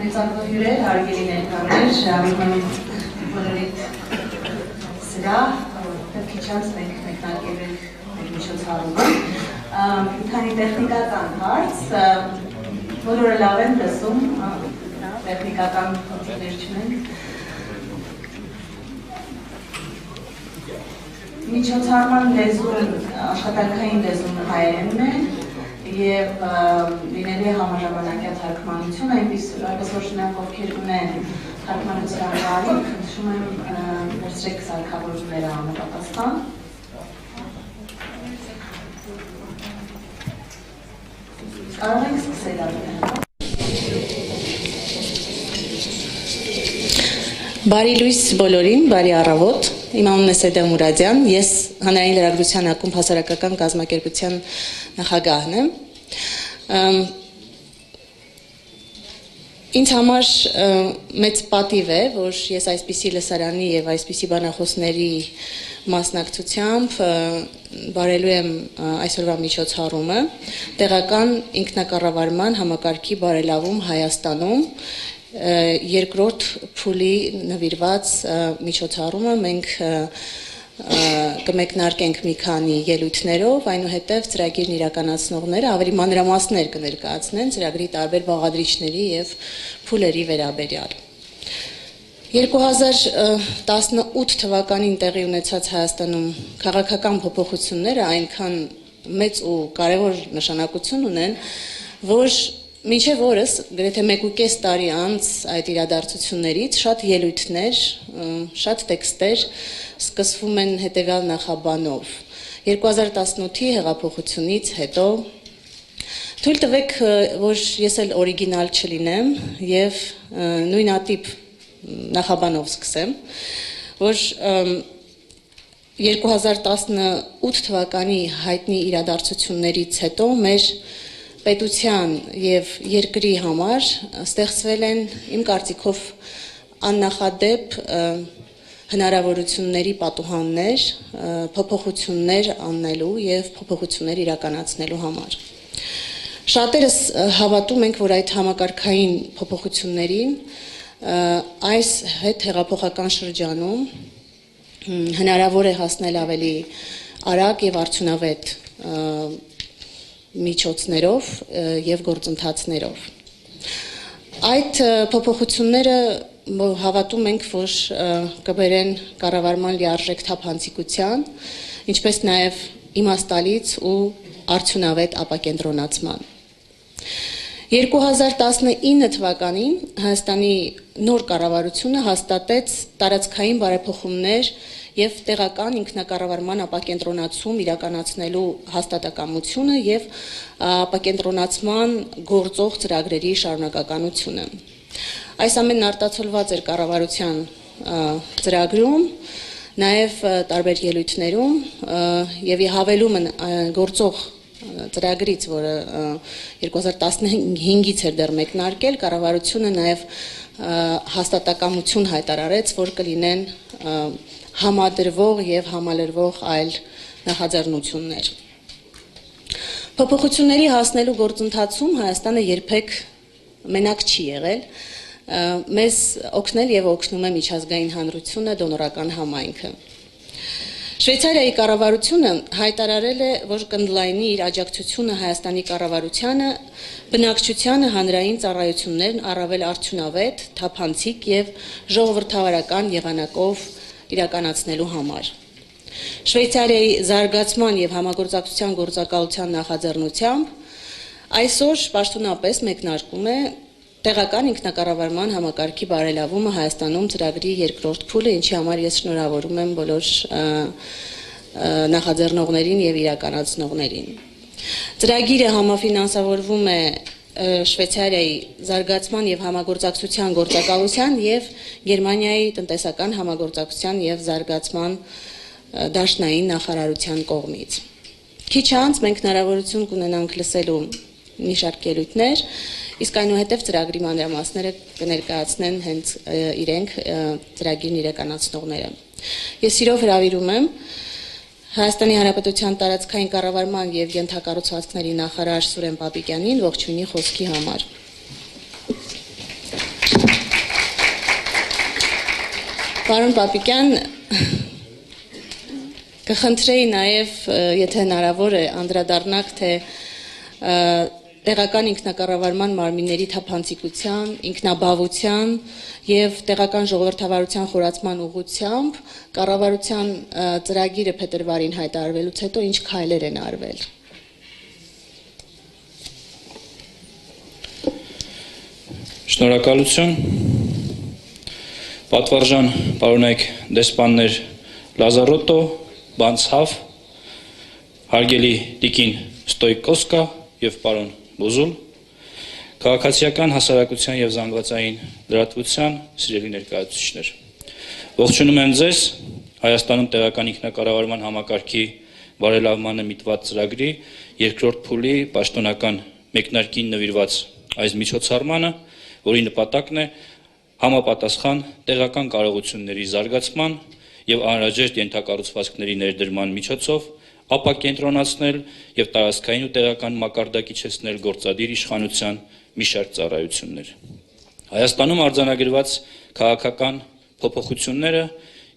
Մեծակոհյուրեր, հարգելի ներկաներ, շարունակում բոլորիդ սրահ, քիչ անց մենք մեկնարկել ենք մեր միջոցառումը։ Քանի տեխնիկական հարց, բոլորը լավ են լսում, տեխնիկական խնդիրներ չունենք։ Միջոցառման լեզուն, աշխատանքային լեզուն հայերենն է և լինելի է համաժամանակյա թարգմանություն, այնպես որ շնորհք ովքեր ունեն թարգմանության կարիք, խնդրում եմ վերցրեք սարքավորումները համապատասխան։ Կարող ենք սկսել արդեն։ Բարի լույս բոլորին, բարի առավոտ, իմ անունն է Սեդա Մուրադյան, ես հանրային լրագրության ակումբ հասարակական կազմակերպության նախագահն եմ։ Ինձ համար մեծ պատիվ է, որ ես այսպիսի լսարանի և այսպիսի բանախոսների մասնակցությամբ բարելու եմ այսօրվա միջոցառումը տեղական ինքնակառավարման համակարգի բարելավում Հայաստանում երկրորդ փուլի նվիրված միջոցառումը մենք կմեկնարկենք մի քանի ելույթներով, այնուհետև ծրագիրն իրականացնողները ավելի մանրամասներ կներկայացնեն ծրագրի տարբեր բաղադրիչների և փուլերի վերաբերյալ։ 2018 թվականին տեղի ունեցած Հայաստանում քաղաքական փոփոխությունները այնքան մեծ ու կարևոր նշանակություն ունեն, որ մինչև օրս գրեթե 1.5 տարի անց այդ իրադարձություններից շատ ելույթներ, շատ տեքստեր սկսվում են հետևյալ նախաբանով։ 2018-ի հեղափոխությունից հետո թույլ տվեք, որ ես էլ օրիգինալ չլինեմ և նույնատիպ նախաբանով սկսեմ, որ 2018 թվականի հայտնի իրադարձություններից հետո մեր պետության և երկրի համար ստեղծվել են իմ կարծիքով աննախադեպ հնարավորությունների պատուհաններ, փոփոխություններ անելու և փոփոխություններ իրականացնելու համար։ Շատերս հավատում ենք, որ այդ համակարգային փոփոխություններին այս հետ հեղափոխական շրջանում հնարավոր է հասնել ավելի արագ և արդյունավետ միջոցներով և գործընթացներով։ Այդ փոփոխությունները հավատում ենք, որ կբերեն կառավարման լիարժեք թափանցիկության, ինչպես նաև իմաստալից ու արդյունավետ ապակենտրոնացման։ 2019 թվականին Հայաստանի նոր կառավարությունը հաստատեց տարածքային բարեփոխումներ և տեղական ինքնակառավարման ապակենտրոնացում իրականացնելու հաստատակամությունը և ապակենտրոնացման գործող ծրագրերի շարունակականությունը։ Այս ամենն արտացոլված էր կառավարության ծրագրում, նաև տարբեր ելույթներում և հավելումը գործող ծրագրից, որը 2015-ից էր դեռ մեկնարկել, կառավարությունը նաև հաստատակամություն հայտարարեց, որ կլինեն համադրվող և համալրվող այլ նախաձեռնություններ։ Փոփոխությունների հասնելու գործընթացում Հայաստանը երբեք մենակ չի եղել, մեզ օգնել և օգնում է միջազգային հանրությունը, դոնորական համայնքը։ Շվեյցարիայի կառավարությունը հայտարարել է, որ կընդլայնի իր աջակցությունը Հայաստանի կառավարությանը, բնակչությանը հանրային ծառայություններն առավել արդյունավետ, թափանցիկ և ժողովրդավարական եղանակով իրականացնելու համար։ Շվեյցարիայի զարգացման և համագործակցության գործակալության նախաձեռնությամբ այսօր պաշտոնապես մեկնարկում է տեղական ինքնակառավարման համակարգի բարելավումը Հայաստանում ծրագրի երկրորդ փուլը, ինչի համար ես շնորհավորում եմ բոլոր նախաձեռնողներին և իրականացնողներին։ Ծրագիրը համաֆինանսավորվում է Շվեյցարիայի զարգացման և համագործակցության գործակալության և Գերմանիայի տնտեսական համագործակցության և զարգացման դաշնային նախարարության կողմից։ Քիչ անց մենք հնարավորություն կունենանք լսելու մի շարք ելույթներ, իսկ այնուհետև ծրագրի մանրամասները կներկայացնեն հենց իրենք ծրագիրն իրականացնողները։ Ես սիրով հրավիրում եմ Հայաստանի Հանրապետության տարածքային կառավարման և ենթակառուցվածքների նախարար Սուրեն Պապիկյանին ողջույնի խոսքի համար։ Պարոն Պապիկյան, կխնդրեի նաև, եթե հնարավոր է, անդրադառնաք, թե տեղական ինքնակառավարման մարմինների թափանցիկության, ինքնաբավության և տեղական ժողովրդավարության խորացման ուղղությամբ կառավարության ծրագիրը փետրվարին հայտարարվելուց հետո ինչ քայլեր են արվել։ Շնորհակալություն։ Պատվարժան պարոնայք դեսպաններ Լազարոտո, Բանցհավ, հարգելի տիկին Ստոյկոսկա և պարոն Բուզուլ, քաղաքացիական հասարակության և զանգվածային լրատվության սիրելի ներկայացուցիչներ։ Ողջունում եմ ձեզ Հայաստանում տեղական ինքնակառավարման համակարգի բարելավմանը միտված ծրագրի երկրորդ փուլի պաշտոնական մեկնարկին նվիրված այս միջոցառմանը, որի նպատակն է համապատասխան տեղական կարողությունների զարգացման և անհրաժեշտ ենթակառուցվածքների ներդրման միջոցով ապակենտրոնացնել և տարածքային ու տեղական մակարդակիչեցնել գործադիր իշխանության մի շարք ծառայություններ։ Հայաստանում արձանագրված քաղաքական փոփոխությունները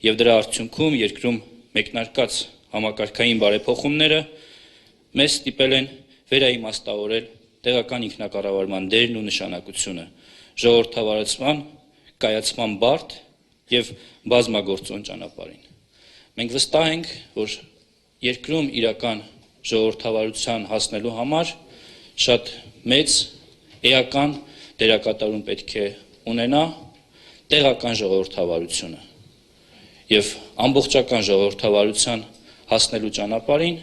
և դրա արդյունքում երկրում մեկնարկած համակարգային բարեփոխումները մեզ ստիպել են վերաիմաստավորել տեղական ինքնակառավարման դերն ու նշանակությունը ժողովրդավարացման, կայացման բարդ և բազմագործոն ճանապարհին։ Մենք վստահ ենք, որ երկրում իրական ժողովրդավարության հասնելու համար շատ մեծ էական դերակատարում պետք է ունենա տեղական ժողովրդավարությունը և ամբողջական ժողովրդավարության հասնելու ճանապարհին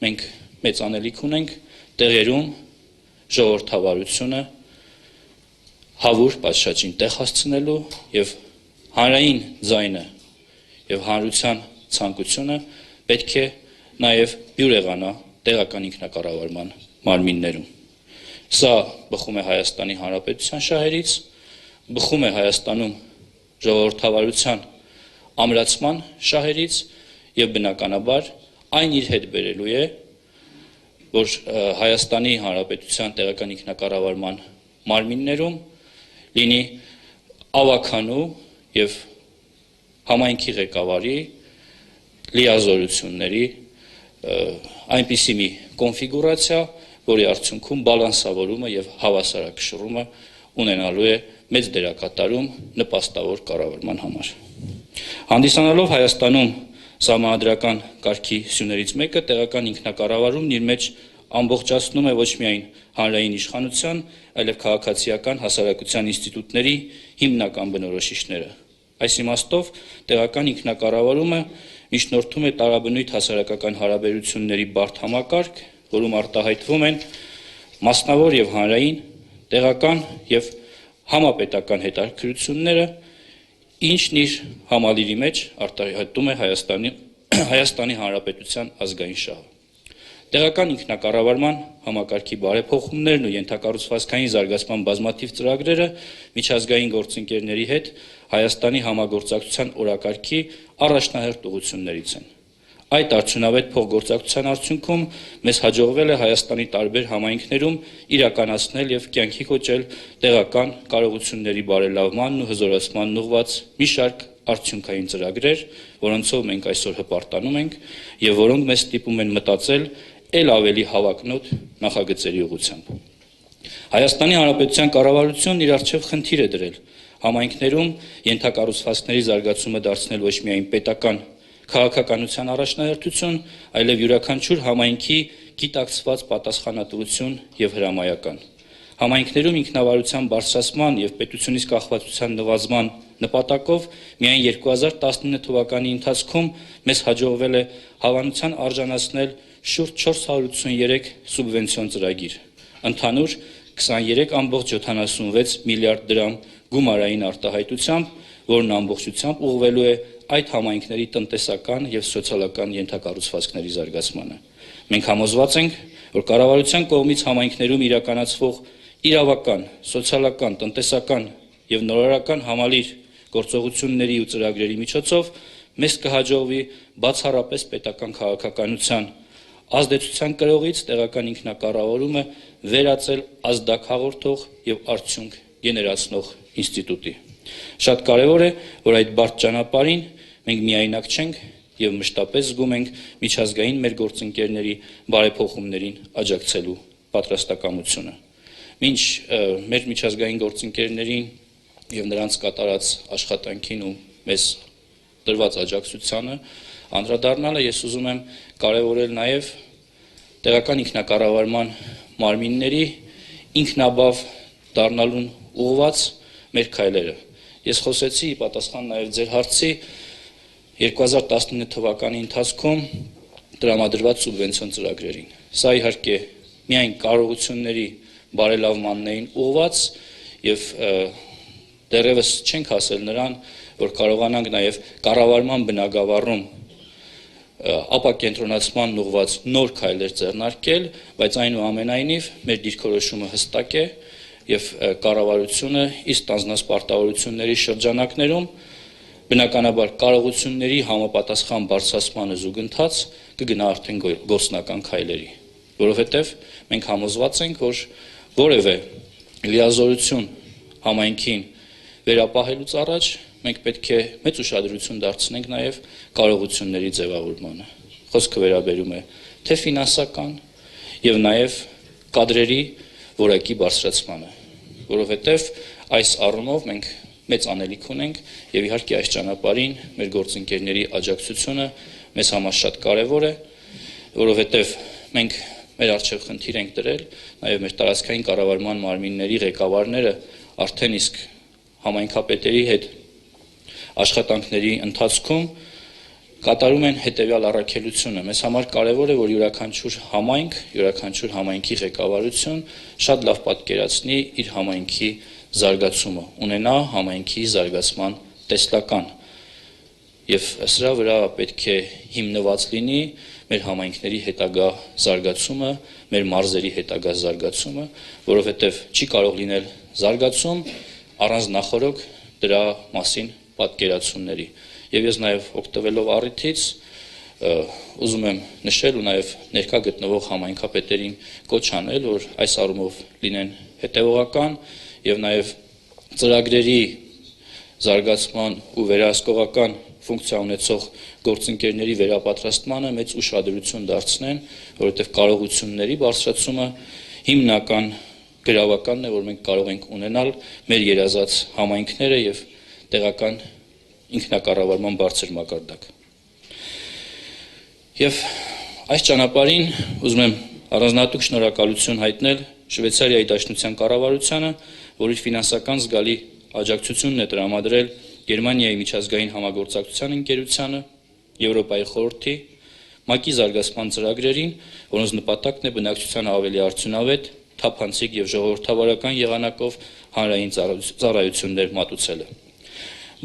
մենք մեծ անելիք ունենք տեղերում ժողովրդավարությունը հավուր պատշաճին տեղ հասցնելու և հանրային ձայնը և հանրության ցանկությունը պետք է նաև բյուրեղանա տեղական ինքնակառավարման մարմիններում։ Սա բխում է Հայաստանի Հանրապետության շահերից, բխում է Հայաստանում ժողովրդավարության ամրացման շահերից և բնականաբար այն իր հետ բերելու է, որ Հայաստանի Հանրապետության տեղական ինքնակառավարման մարմիններում լինի ավագանու և համայնքի ղեկավարի լիազորությունների այնպիսի մի կոնֆիգուրացիա, որի արդյունքում բալանսավորումը և հավասարակշռումը ունենալու է մեծ դերակատարում նպաստավոր կառավարման համար։ Հանդիսանալով Հայաստանում սահմանադրական կարգի սյուներից մեկը, տեղական ինքնակառավարումն իր մեջ ամբողջացնում է ոչ միայն հանրային իշխանության, այլև քաղաքացիական հասարակության ինստիտուտների հիմնական բնորոշիչները։ Այս իմաստով տեղական ինքնակառավարումը միջնորդում է տարաբնույթ հասարակական հարաբերությունների բարդ համակարգ, որում արտահայտվում են մասնավոր եւ հանրային, տեղական եւ համապետական հետաքրքրությունները, ինչն իր համալիրի մեջ արտահայտում է Հայաստանի Հանրապետության ազգային շահը։ Տեղական ինքնակառավարման համակարգի բարեփոխումներն ու ենթակառուցվածքային զարգացման բազմաթիվ ծրագրերը միջազգային գործընկերների հետ Հայաստանի համագործակցության օրակարգի առաջնահերթ ուղղություններից են։ Այդ արդյունավետ փոխգործակցության արդյունքում մեզ հաջողվել է Հայաստանի տարբեր համայնքներում իրականացնել եւ կյանքի կոչել տեղական կարողությունների բարելավմանն ու հզորացմանն ուղղված մի շարք արդյունքային ծրագրեր, որոնցով մենք այսօր հպարտանում ենք եւ որոնք մեզ ստիպում են մտածել ել ավելի հավակնոտ նախագծերի ուղղությամբ։ Հայաստանի Հանրապետության կառավարությունն իր առջև խնդիր է դրել համայնքներում ենթակառուցվածքների զարգացումը դարձնել ոչ միայն պետական քաղաքականության առաջնահերթություն, այլև յուրաքանչյուր համայնքի գիտակցված պատասխանատվություն եւ հրամայական։ Համայնքներում ինքնավարության բարձրացման եւ պետությունից կախվածության նվազման նպատակով միայն 2019 թվականի ընթացքում մեզ հաջողվել է հավանության արժանացնել շուրջ 483 սուբվենցիոն ծրագիր, ընդհանուր 23.76 միլիարդ դրամ գումարային արտահայտությամբ, որն ամբողջությամբ ուղղվելու է այդ համայնքների տնտեսական եւ սոցիալական ենթակառուցվածքների զարգացմանը։ Մենք համոզված ենք, որ կառավարության կողմից համայնքներում իրականացվող իրավական, սոցիալական, տնտեսական եւ նորարարական համալիր գործողությունների ու ծրագրերի միջոցով մեզ կհաջողվի բացառապես պետական քաղաքականության ազդեցության կրողից տեղական ինքնակառավարումը վերածել ազդակ հաղորդող եւ արդյունք գեներացնող ինստիտուտի։ Շատ կարեւոր է, որ այդ բարդ ճանապարհին մենք միայնակ չենք եւ մշտապես զգում ենք միջազգային մեր գործընկերների բարեփոխումներին աջակցելու պատրաստակամությունը։ Մինչ մեր միջազգային գործընկերներին եւ նրանց կատարած աշխատանքին ու մեզ տրված աջակցությանը անդրադառնալը ես ուզում եմ կարևորել նաեւ տեղական ինքնակառավարման մարմինների ինքնաբավ դառնալուն ուղղված մեր քայլերը։ Ես խոսեցի ի պատասխան նաեւ ձեր հարցի 2019 թվականի ընթացքում տրամադրված սուբվենցիոն ծրագրերին։ Սա իհարկե միայն կարողությունների բարելավմանն էին ուղղված եւ դեռևս չենք հասել նրան, որ կարողանանք նաեւ կառավարման բնագավառում ապակենտրոնացման ուղղված նոր քայլեր ձեռնարկել, բայց այնուամենայնիվ մեր դիրքորոշումը հստակ է եւ կառավարությունը իսկ տանձնասպարտավորությունների շրջանակներում բնականաբար կարողությունների համապատասխան բարձրացմանը զուգընթաց կգնա արդեն գործնական քայլերի, որովհետեւ մենք համոզված ենք, որ որևէ լիազորություն համայնքին վերապահելուց առաջ մենք պետք է մեծ ուշադրություն դարձնենք նաեւ կարողությունների ձևավորմանը։ Խոսքը վերաբերում է թե ֆինանսական եւ նաեւ կադրերի որակի բարձրացմանը, որովհետեւ այս առումով մենք մեծ անելիք ունենք եւ իհարկե այս ճանապարհին մեր գործընկերների աջակցությունը մեզ համար շատ կարեւոր է, որովհետեւ մենք մեր առջև խնդիր ենք դրել նաեւ մեր տարածքային կառավարման մարմինների ղեկավարները արդեն իսկ համայնքապետերի հետ աշխատանքների ընթացքում կատարում են հետեւյալ առաքելությունը։ Մեզ համար կարեւոր է, որ յուրաքանչյուր համայնքի ղեկավարություն շատ լավ պատկերացնի իր համայնքի զարգացումը, ունենա համայնքի զարգացման տեսլական եւ սրա վրա պետք է հիմնված լինի մեր համայնքների հետագա զարգացումը, մեր մարզերի հետագա զարգացումը, որովհետեւ չի կարող լինել զարգացում առանց նախորոք դրա մասին պատկերացումների։ Եվ ես նաեւ օգտվելով առիթից ուզում եմ նշել ու նաեւ ներկա գտնվող համայնքապետերին կոչ անել, որ այս առումով լինեն հետեւողական եւ նաեւ ծրագրերի զարգացման ու վերահսկողական ֆունկցիա ունեցող գործընկերների վերապատրաստմանը մեծ ուշադրություն դարձնեն, որովհետեւ կարողությունների բարձրացումը հիմնական գրավականն է, որ մենք կարող ենք ունենալ մեր երազած համայնքները եւ տեղական ինքնակառավարման բարձր մակարդակ։ Եվ այս ճանապարհին ուզում եմ առանձնահատուկ շնորհակալություն հայտնել Շվեյցարիայի Դաշնության կառավարությանը, որ իր ֆինանսական զգալի աջակցությունն է տրամադրել Գերմանիայի միջազգային համագործակցության ընկերությանը, Եվրոպայի խորհրդի, ՄԱԿ-ի զարգացման ծրագրերին, որոնց նպատակն է բնակչությանը ավելի արդյունավետ, թափանցիկ եւ ժողովրդավարական եղանակով հանրային ծառայություններ մատուցելը։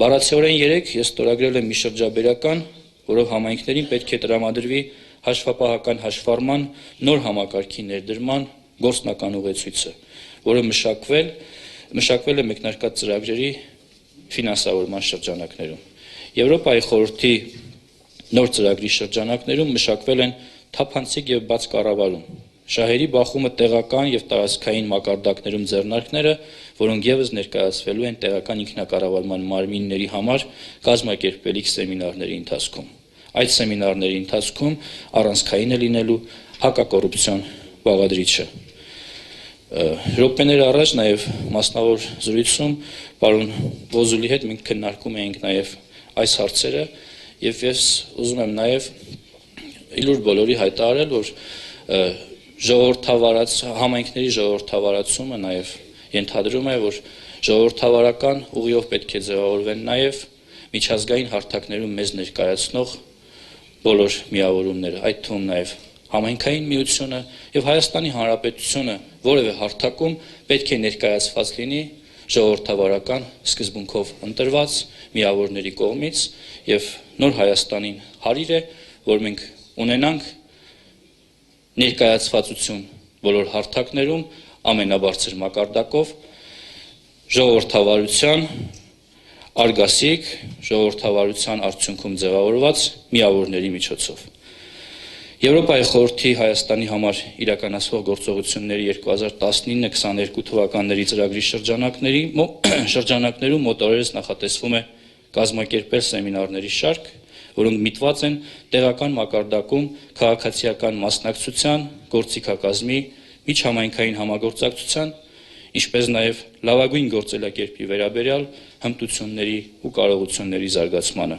Բառացիորեն 3 ես ստորագրել եմ մի շրջաբերական, որով համայնքներին պետք է տրամադրվի հաշվապահական հաշվառման նոր համակարգի ներդրման գործնական ուղեցույցը, որը մշակվել է մեկնարկած ծրագրերի ֆինանսավորման շրջանակներում։ Եվրոպայի խորհրդի նոր ծրագրի շրջանակներում մշակվել են թափանցիկ եւ բաց կառավարում, շահերի բախումը տեղական եւ տարածքային մակարդակներում ձեռնարկները, որոնք եւս ներկայացվելու են տեղական ինքնակառավարման մարմինների համար կազմակերպվելիք սեմինարների ընթացքում։ Այդ սեմինարների ընթացքում առանցքային է լինելու հակակոռուպցիոն բաղադրիչը։ Րոպեներ առաջ նաեւ մասնավոր զրույցում պարոն Ոզուլի հետ մենք քննարկում էինք նաեւ այս հարցերը եւ ես ուզում եմ նաեւ իլուր բոլորի հայտարարել, որ համայնքների ժողովրդավարացումը նաեւ ենթադրում է, որ ժողովրդավարական ուղիով պետք է ձևավորվեն նաեւ միջազգային հարթակներում մեզ ներկայացնող բոլոր միավորումները, այդ թվում նաեւ համայնքային միությունը եւ Հայաստանի Հանրապետությունը որևէ հարթակում պետք է ներկայացված լինի ժողովրդավարական սկզբունքով ընտրված միավորների կողմից եւ նոր Հայաստանին հարիր է, որ մենք ունենանք ներկայացվածություն բոլոր հարթակներում ամենաբարձր մակարդակով ժողովրդավարության արգասիկ, ժողովրդավարության արդյունքում ձևավորված միավորների միջոցով։ Եվրոպայի խորհրդի Հայաստանի համար իրականացվող գործողությունների 2019-22 թվականների ծրագրի շրջանակներում մոտորերս նախատեսվում է կազմակերպել սեմինարների շարք, որոնք միտված են տեղական մակարդակում քաղաքացիական մասնակցության, գործիքակազմի, միջհամայնքային համագործակցության, ինչպես նաև լավագույն գործելակերպի վերաբերյալ հմտությունների ու կարողությունների զարգացմանը։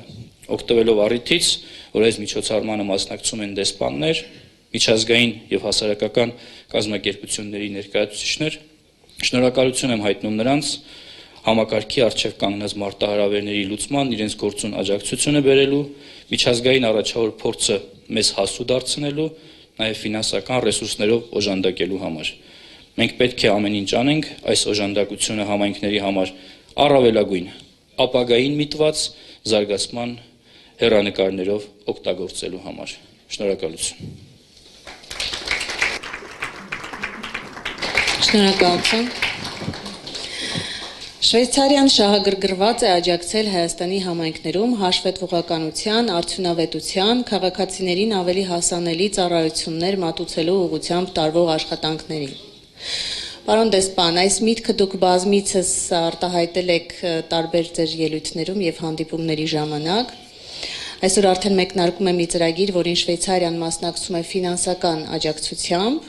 Օգտվելով առիթից, որ այս միջոցառմանը մասնակցում են դեսպաններ, միջազգային եւ հասարակական կազմակերպությունների ներկայացուցիչներ, շնորհակալություն եմ հայտնում նրանց համակարգի առջև կանգնած մարտահրավերների լուծման իրենց գործուն աջակցությունը բերելու, միջազգային առաջավոր փորձը մեզ հասու դարձնելու, նաև ֆինանսական ռեսուրսներով օժանդակելու համար։ Մենք պետք է ամեն ինչ անենք այս օժանդակությունը համայնքների համար առավելագույն ապագային միտված զարգացման հեռանկարներով օգտագործելու համար։ Շնորհակալություն։ Շնորհակալություն։ Շվեյցարիան շահագրգռված է աջակցել Հայաստանի համայնքներում հաշվետվողականության, արդյունավետության, քաղաքացիներին ավելի հասանելի ծառայություններ մատուցելու ուղղությամբ տարվող աշխատանքներին։ Պարոն դեսպան, այս միտքը դուք բազմիցս արտահայտել եք տարբեր ձեր ելույթներում եւ հանդիպումների ժամանակ։ Այսօր արդեն մեկնարկում է մի ծրագիր, որին Շվեյցարիան մասնակցում է ֆինանսական աջակցությամբ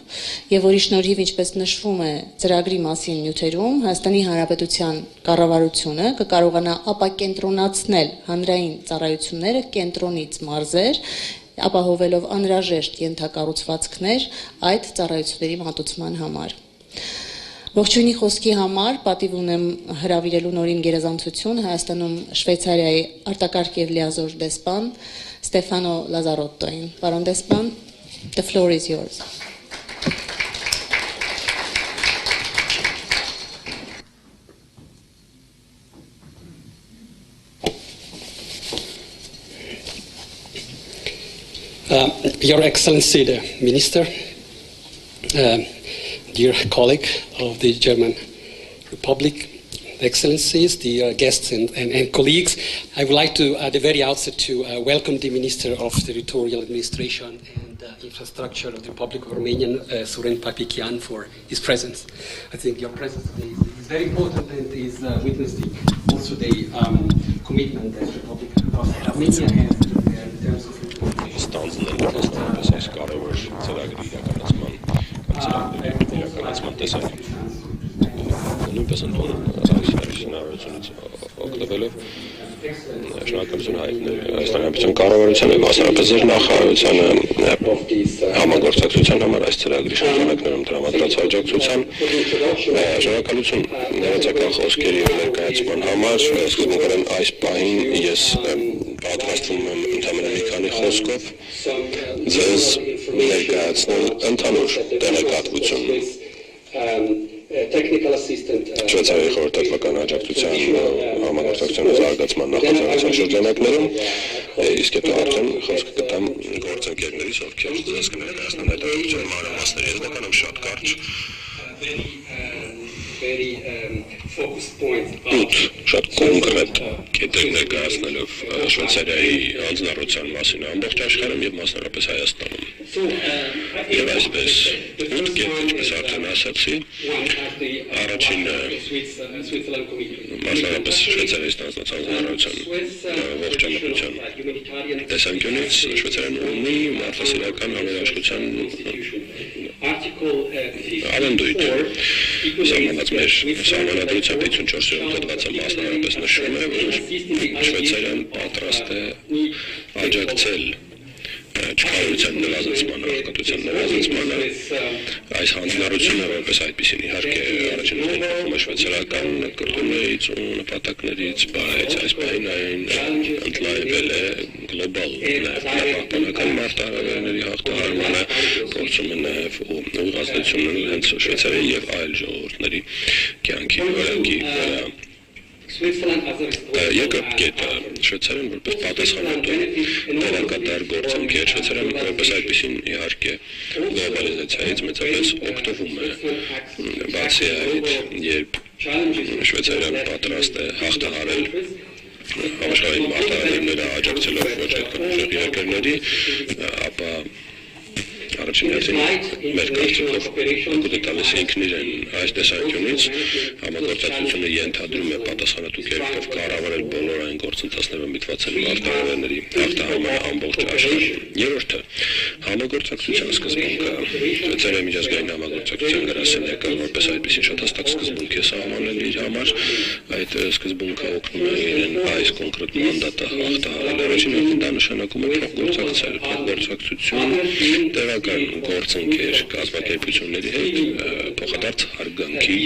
եւ որի շնորհիվ, ինչպես նշվում է ծրագրի մասին նյութերում, Հայաստանի Հանրապետության կառավարությունը կկարողանա ապակենտրոնացնել հանրային ծառայությունները կենտրոնից մարզեր, ապահովելով անհրաժեշտ ենթակառուցվածքներ այդ ծառայությունների մատուցման համար։ Ողջույնի խոսքի համար պատիվ ունեմ հրավիրելու նորին գերազանցություն Հայաստանում Շվեյցարիայի արտակարգ եւ լիազոր դեսպան Ստեֆանո Լազարոտտոին։ Պարոն դեսպան, the floor is yours. Your Excellency, the Minister, dear colleague of the German Republic, Excellencies, dear guests and colleagues, I would like to, at the very outset, to welcome the Minister of Territorial Administration and Infrastructure of the Republic of Romania, Suren Papikian, for his presence. I think your presence today is very important and is witnessing also the commitment that the Republic of Romania has in terms of ծրագրի իրականացման տեսակ նույնպես ընդունում հնարավորությունից օգտվելով շնորհակալություն հայտնել Հայաստանի Հանրապետության կառավարությանը, մասնավորապես ձեր նախարարությանը համագործակցության համար այս ծրագրի շրջանակներում տրամադրած աջակցության, շնորհակալություն ներածական խոսքերի ներկայացման համար, սկզբունքորեն այս պահին ես պատրաստվում եմ ընդամենը մի քանի խոսքով ձեզ ներկայացնել ընդհանուր տեղեկատվություն Շվեյցարիայի խորհրդատվական աջակցության համագործակցության զարգացման նախաձեռնության շրջանակներում, իսկ հետո արդեն խոսքը կտամ գործընկերներից, ովքեր ձեզ կներկայացնեն հետաքրքրության մանրամասների, եզնականում շատ կարճ շատ կոնկրետ կետեր ներկայացնելով Շվեյցարիայի հանձնառության մասին ամբողջ աշխարհում եւ մասնավորապես Հայաստանում։ Եվ այսպես կետ, ինչպես արդեն ասացի, առաջինը մասնավորապես Շվեյցարիայի ստանձնած հանձնառության ողջամտության տեսանկյունից Շվեյցարիան ունի մարդասիրական համերաշխության ավանդույթ սահմանած մեր սահմանադրությամբ 54-րդ հոդվածը մասնավորապես նշում է, որ Շվեյցարիան պատրաստ է աջակցել չկարողության նվազեցման, աղքատության նվազեցմանը, այս հանձնառությունը որպես այդպիսին իհարկե առաջինը փոխում է շվեյցարական կրտումներից ու նպատակներից, բայց այս պահին այն ընդլայնվել է գլոբալ պահպանական մարտահրավերների հաղթահարմանը, փորձում է նաև ուղղվածությունը հենց Շվեյցարիայի եւ այլ ժողովուրդների կյանքի օրենքի վրա։ Երկրորդ կետը Շվեյցարիան որպես պատասխանատու տեղակատար գործընկեր, Շվեյցարիան որպես այդպիսին իհարկե գլոբալիզացիայից մեծապես օգտվում է, բացի այդ, երբ Շվեյցարիան պատրաստ է հաղթահարել համաշխարհային մարտահրավերները աջակցելով ոչ այդքան ուժեղ երկրների, ապա առաջին հերթին մեր կարծիքով կուտե տալիս ինքն իրեն այս տեսանկյունից համագործակցությունը ենթադրում է պատասխանատու կերպով կառավարել բոլոր այն գործընթացները միտված են մարտահրավերների հաղթահարման ամբողջ աշխարհում։ Երրորդը համագործակցության սկզբունքը Շվեյցարիայի միջազգային համագործակցության գրասենյակը որպես այդպիսի շատ հստակ սկզբունք է սահմանել իր համար, այդ սկզբունքը օգնում է իրեն այս կոնկրետ մանդատը հաղթահարել։ Առաջին հերթին դա նշանակում է փոխգործակցություն տեղական գործընկեր կազմակերպությունների հետ փոխադարձ հարգանքի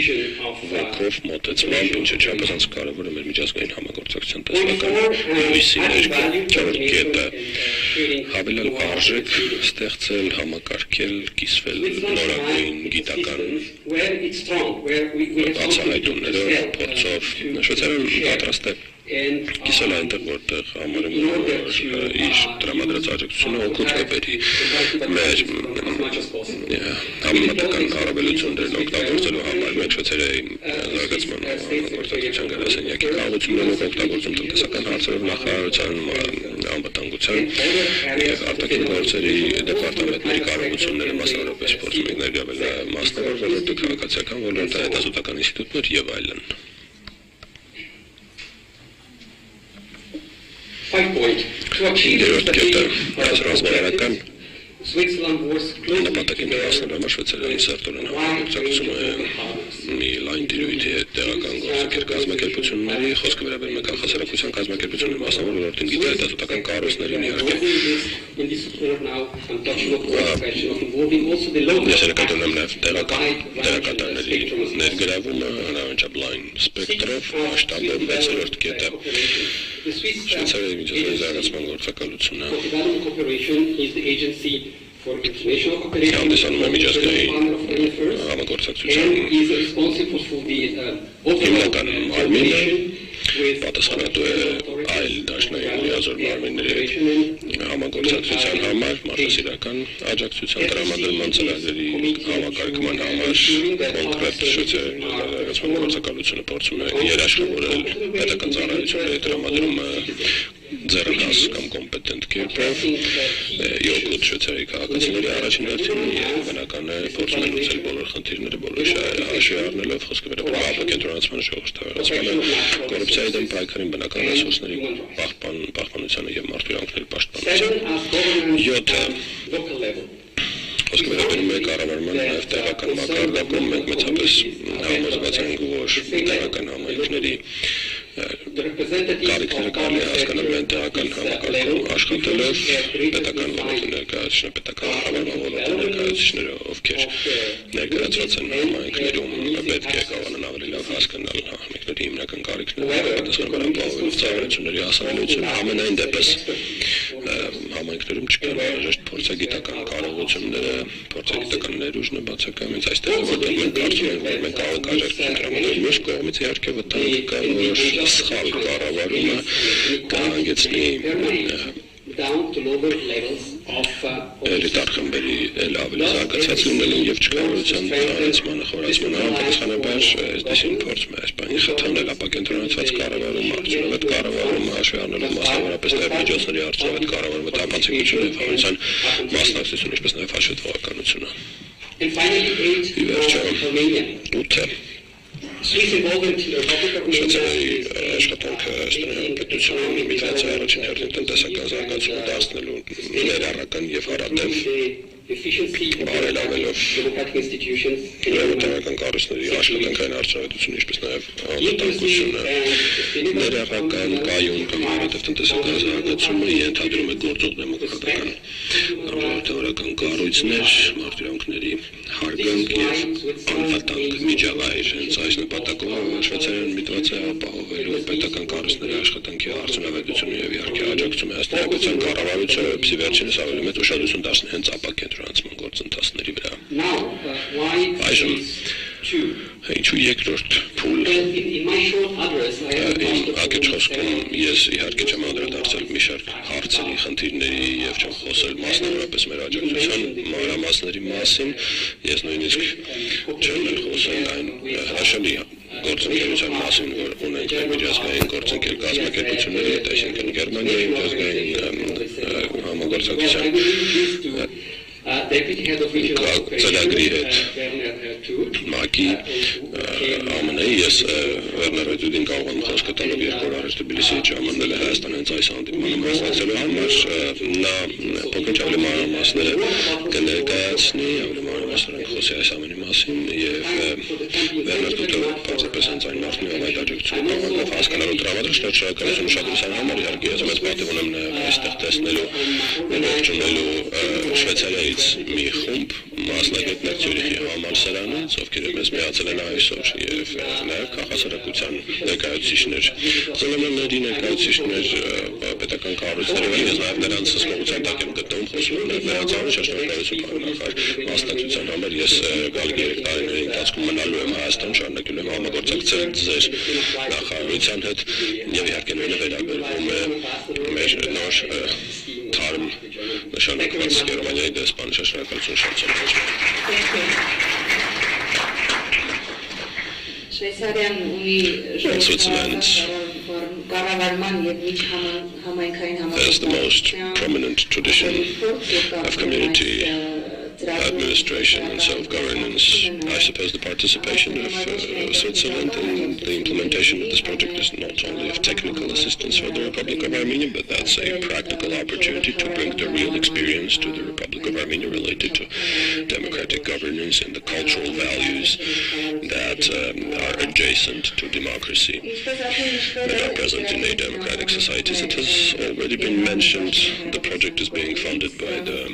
ոգով մոտեցմամբ, ինչը չափազանց կարևոր է մեր միջազգային համագործակցության տեսլական լույսի ներքո։ Չորրորդ կետը հավելել արժեք ստեղծել, համակարգել, կիսվել նորագույն գիտական բացահայտումներով, փորձով։ Շվեյցարիան պատրաստ է կիսել այնտեղ, որտեղ համարում իր տրամադրած աջակցությունը օգուտ կբերի մեր համեմատական առավելություններն օգտագործելու համար։ Մենք Շվեյցարիայի զարգացման համագործակցության գրասենյակի կարողություններով օգտագործում տնտեսական հարցերով նախարարության, անվտանգության եւ արտաքին գործերի դեպարտամենտների կարողությունները մասնավորապես փորձում ենք ներգրավել մասնավոր ոլորտը, քաղաքացիական ոլորտը, հետազոտական ինստիտուտներ եւ այլն։ Երրորդ կետը ռազմավարական նպատակին հասնելու համար Շվեյցարիան սերտորեն համագործակցում է մի լայն տիրույթի հետ տեղական գործընկեր կազմակերպությունների, խոսքը վերաբերում է քաղաքացիական կազմակերպությունների, մասնավոր ոլորտին գիտահետազոտական կառույցներին իհարկե։ Ես ներկայացնում եմ նաև տեղակատարների ներգրավումը հնարավորինչափ լայն սպեկտրով, մասշտաբով, 6-րդ կետը Շվեյցարիայի միջազգային զարգացման գործակալությունը հանդիսանում է միջազգային համագործակցության հիմնական մարմինը, պատասխանատու է այլ դաշնային լիազոր մարմինների համագործակցության համար, մարդասիրական աջակցության տրամադրման ծրագրերի համակարգման համար, կոնկրետ Շվեյցարիայի զարգացման գործակալությունը փորձում է երաշխավորել պետական ծառայությունների տրամադրումը ձեռնհաս կամ կոմպետենտ կերպով, յոգուտ Շվեյցարիայի քաղաքացիների առաջին հերթին եւ բնական է փորձում է լուծել բոլոր խնդիրները, բոլոր հաշվի առնելով խոսքը վերաբերում է ապակենտրոնացման ժողովրդավարացմանը, կոռուպցիայի դեմ պայքարին, բնական ռեսուրսների պահպանությանը եւ մարդու իրավունքների պաշտպանությանը։ 7. խոսքը վերաբերում է կառավարման նաև տեղական մակարդակում մենք մեծապես համոզված ենք, որ տեղական համայնքների կարիքները կարելի է հասկանալ միայն տեղական համակարգում աշխատելով պետական ոլորտի ներկայացուցիչները, պետական կառավարման ոլորտի ներկայացուցիչները, ովքեր ներկայացված են համայնքներում, պետք է կարողանան ավելի լավ հասկանալ համայնքների հիմնական կարիքները, պատասխանաբար ապահովելով ծառայությունների հասանելիությունը։ Համենայն դեպս համայնքներում չկան անհրաժեշտ փորձագիտական կարողությունները, փորձագիտական ներուժն է բացակայում այստեղ, որտեղ մենք կարծում ենք, որ մենք կարող ենք աջակցություն տրամադրել։ Մյուս կողմից իհարկե վտանգ կա, որ սխալ կառավարումը կհանգեցնի էլիտար խմբերի ավելի զարգացած լինելուն եւ չկարողության հանեցմանը խորացմանը պատասխանաբար այսպեսին փորձում է այս բանի խթանել ապակենտրոնացված կառավարումը, արդյունավետ կառավարումը, հաշվի առնելով մասնավորապես նաև միջոցների արդյունավետ կառավարումը, տապանցիկությունը եւ հանրության մասնակցությունը, ինչպես նաև հաշվետվողականությունը։ Շվեյցարիայի աշխատանքը պետությունում միգրացիայի առաջին հերթին տնտեսական զարգացումը դարձնելու ներառական եւ հարատև բարելավելով տեղական կառույցների աշխատանքային արդյունավետությունը, ինչպես նաև անվտանգությունը, ներառական կայուն կամ հարատև տնտեսական զարգացումը ենթադրում է գործող դեմոկրատական ժողովրդավարական կառույցներ, մարդու հարգանք եւ անվտանգ միջավայր։ Հենց այս նպատակով Շվեյցարիան միտված է ապահովելու պետական կառույցների աշխատանքի արդյունավետությունը եւ իհարկե աջակցում է հասարակության կառավարությունը, որպեսզի վերջինս ավելի մեծ ուշադրություն դարձնի հենց ապակենտրոնացման գործընթացների վրա։ Այժմ ինչու երկրորդ փուլ։ Իմ ակետ խոսքում ես իհարկե չեմ անդրադարձել մի շարք հարցերի, խնդիրների եւ չեմ խոսել մասնավորապես մեր աջակցության մանրամասների մասին։ Ես նույնիսկ չեմ խոսել այն հրաշալի գործընկերության մասին, որ ունենք մեր միջազգային գործընկեր կազմակերպությունների հետ, այսինքն Գերմանիայի միջազգային համագործակցության ծրագրի հետ ՄԱԿ-ի ԱՄՆ-ի ես Վերնարետուդին կարող եմ խոսքը տալով երկու օր առաջ Թբիլիսիի ժամանել է Հայաստան հենց այս հանդիպմանը մասնակցելու համար նա փոքր ավելի մանրամասները կներկայացնի, ավելի մանրամասներ խոսի այս ամենի մասին եւ Վերնարետուդը բացապես հենց այն մարդն է, ով այդ աջակցությունը կարող է հասկանալու տրամադրել շնորհակալություն ուշադրության համար իհարկե ես մեծ պատիվ ունեմ նաեւ այստեղ տեսնելու ողջունելու Շվեյցարիայի մի խումբ մասնագետներ Ցյուրիխի համալսարանից, ովքեր մեզ միացել են այսօր եւ նաեւ քաղաքացիական ներկայացուցիչներ, ծննդների ներկայացուցիչներ, պետական կառույցների եւ նաեւ նրանց հսկողության տակ եմ գտնվում խոսում նրանց անունով շնորհակալություն բանախար մասնակցության համար ես գալի 3 տարիների ընթացքում մնալու եմ Հայաստան, շարունակելու եմ համագործակցել ձեր նախարարության հետ եւ իհարկե նույնը վերաբերվում է մեր նոր թարմ նշանակված Գերմանիայի դեսպան շնորհակալություն Շվեյցարիան ունի կառավարման եւ միջհամայնքային համագործակցության administration and self-governance. I suppose the participation of Switzerland in the implementation of this project is not only of technical assistance for the Republic of Armenia, but that's a practical opportunity to bring the real experience to the Republic of Armenia related to democratic governance and the cultural values that are adjacent to democracy that are present in a democratic society. As it has already been mentioned, the project is being funded by the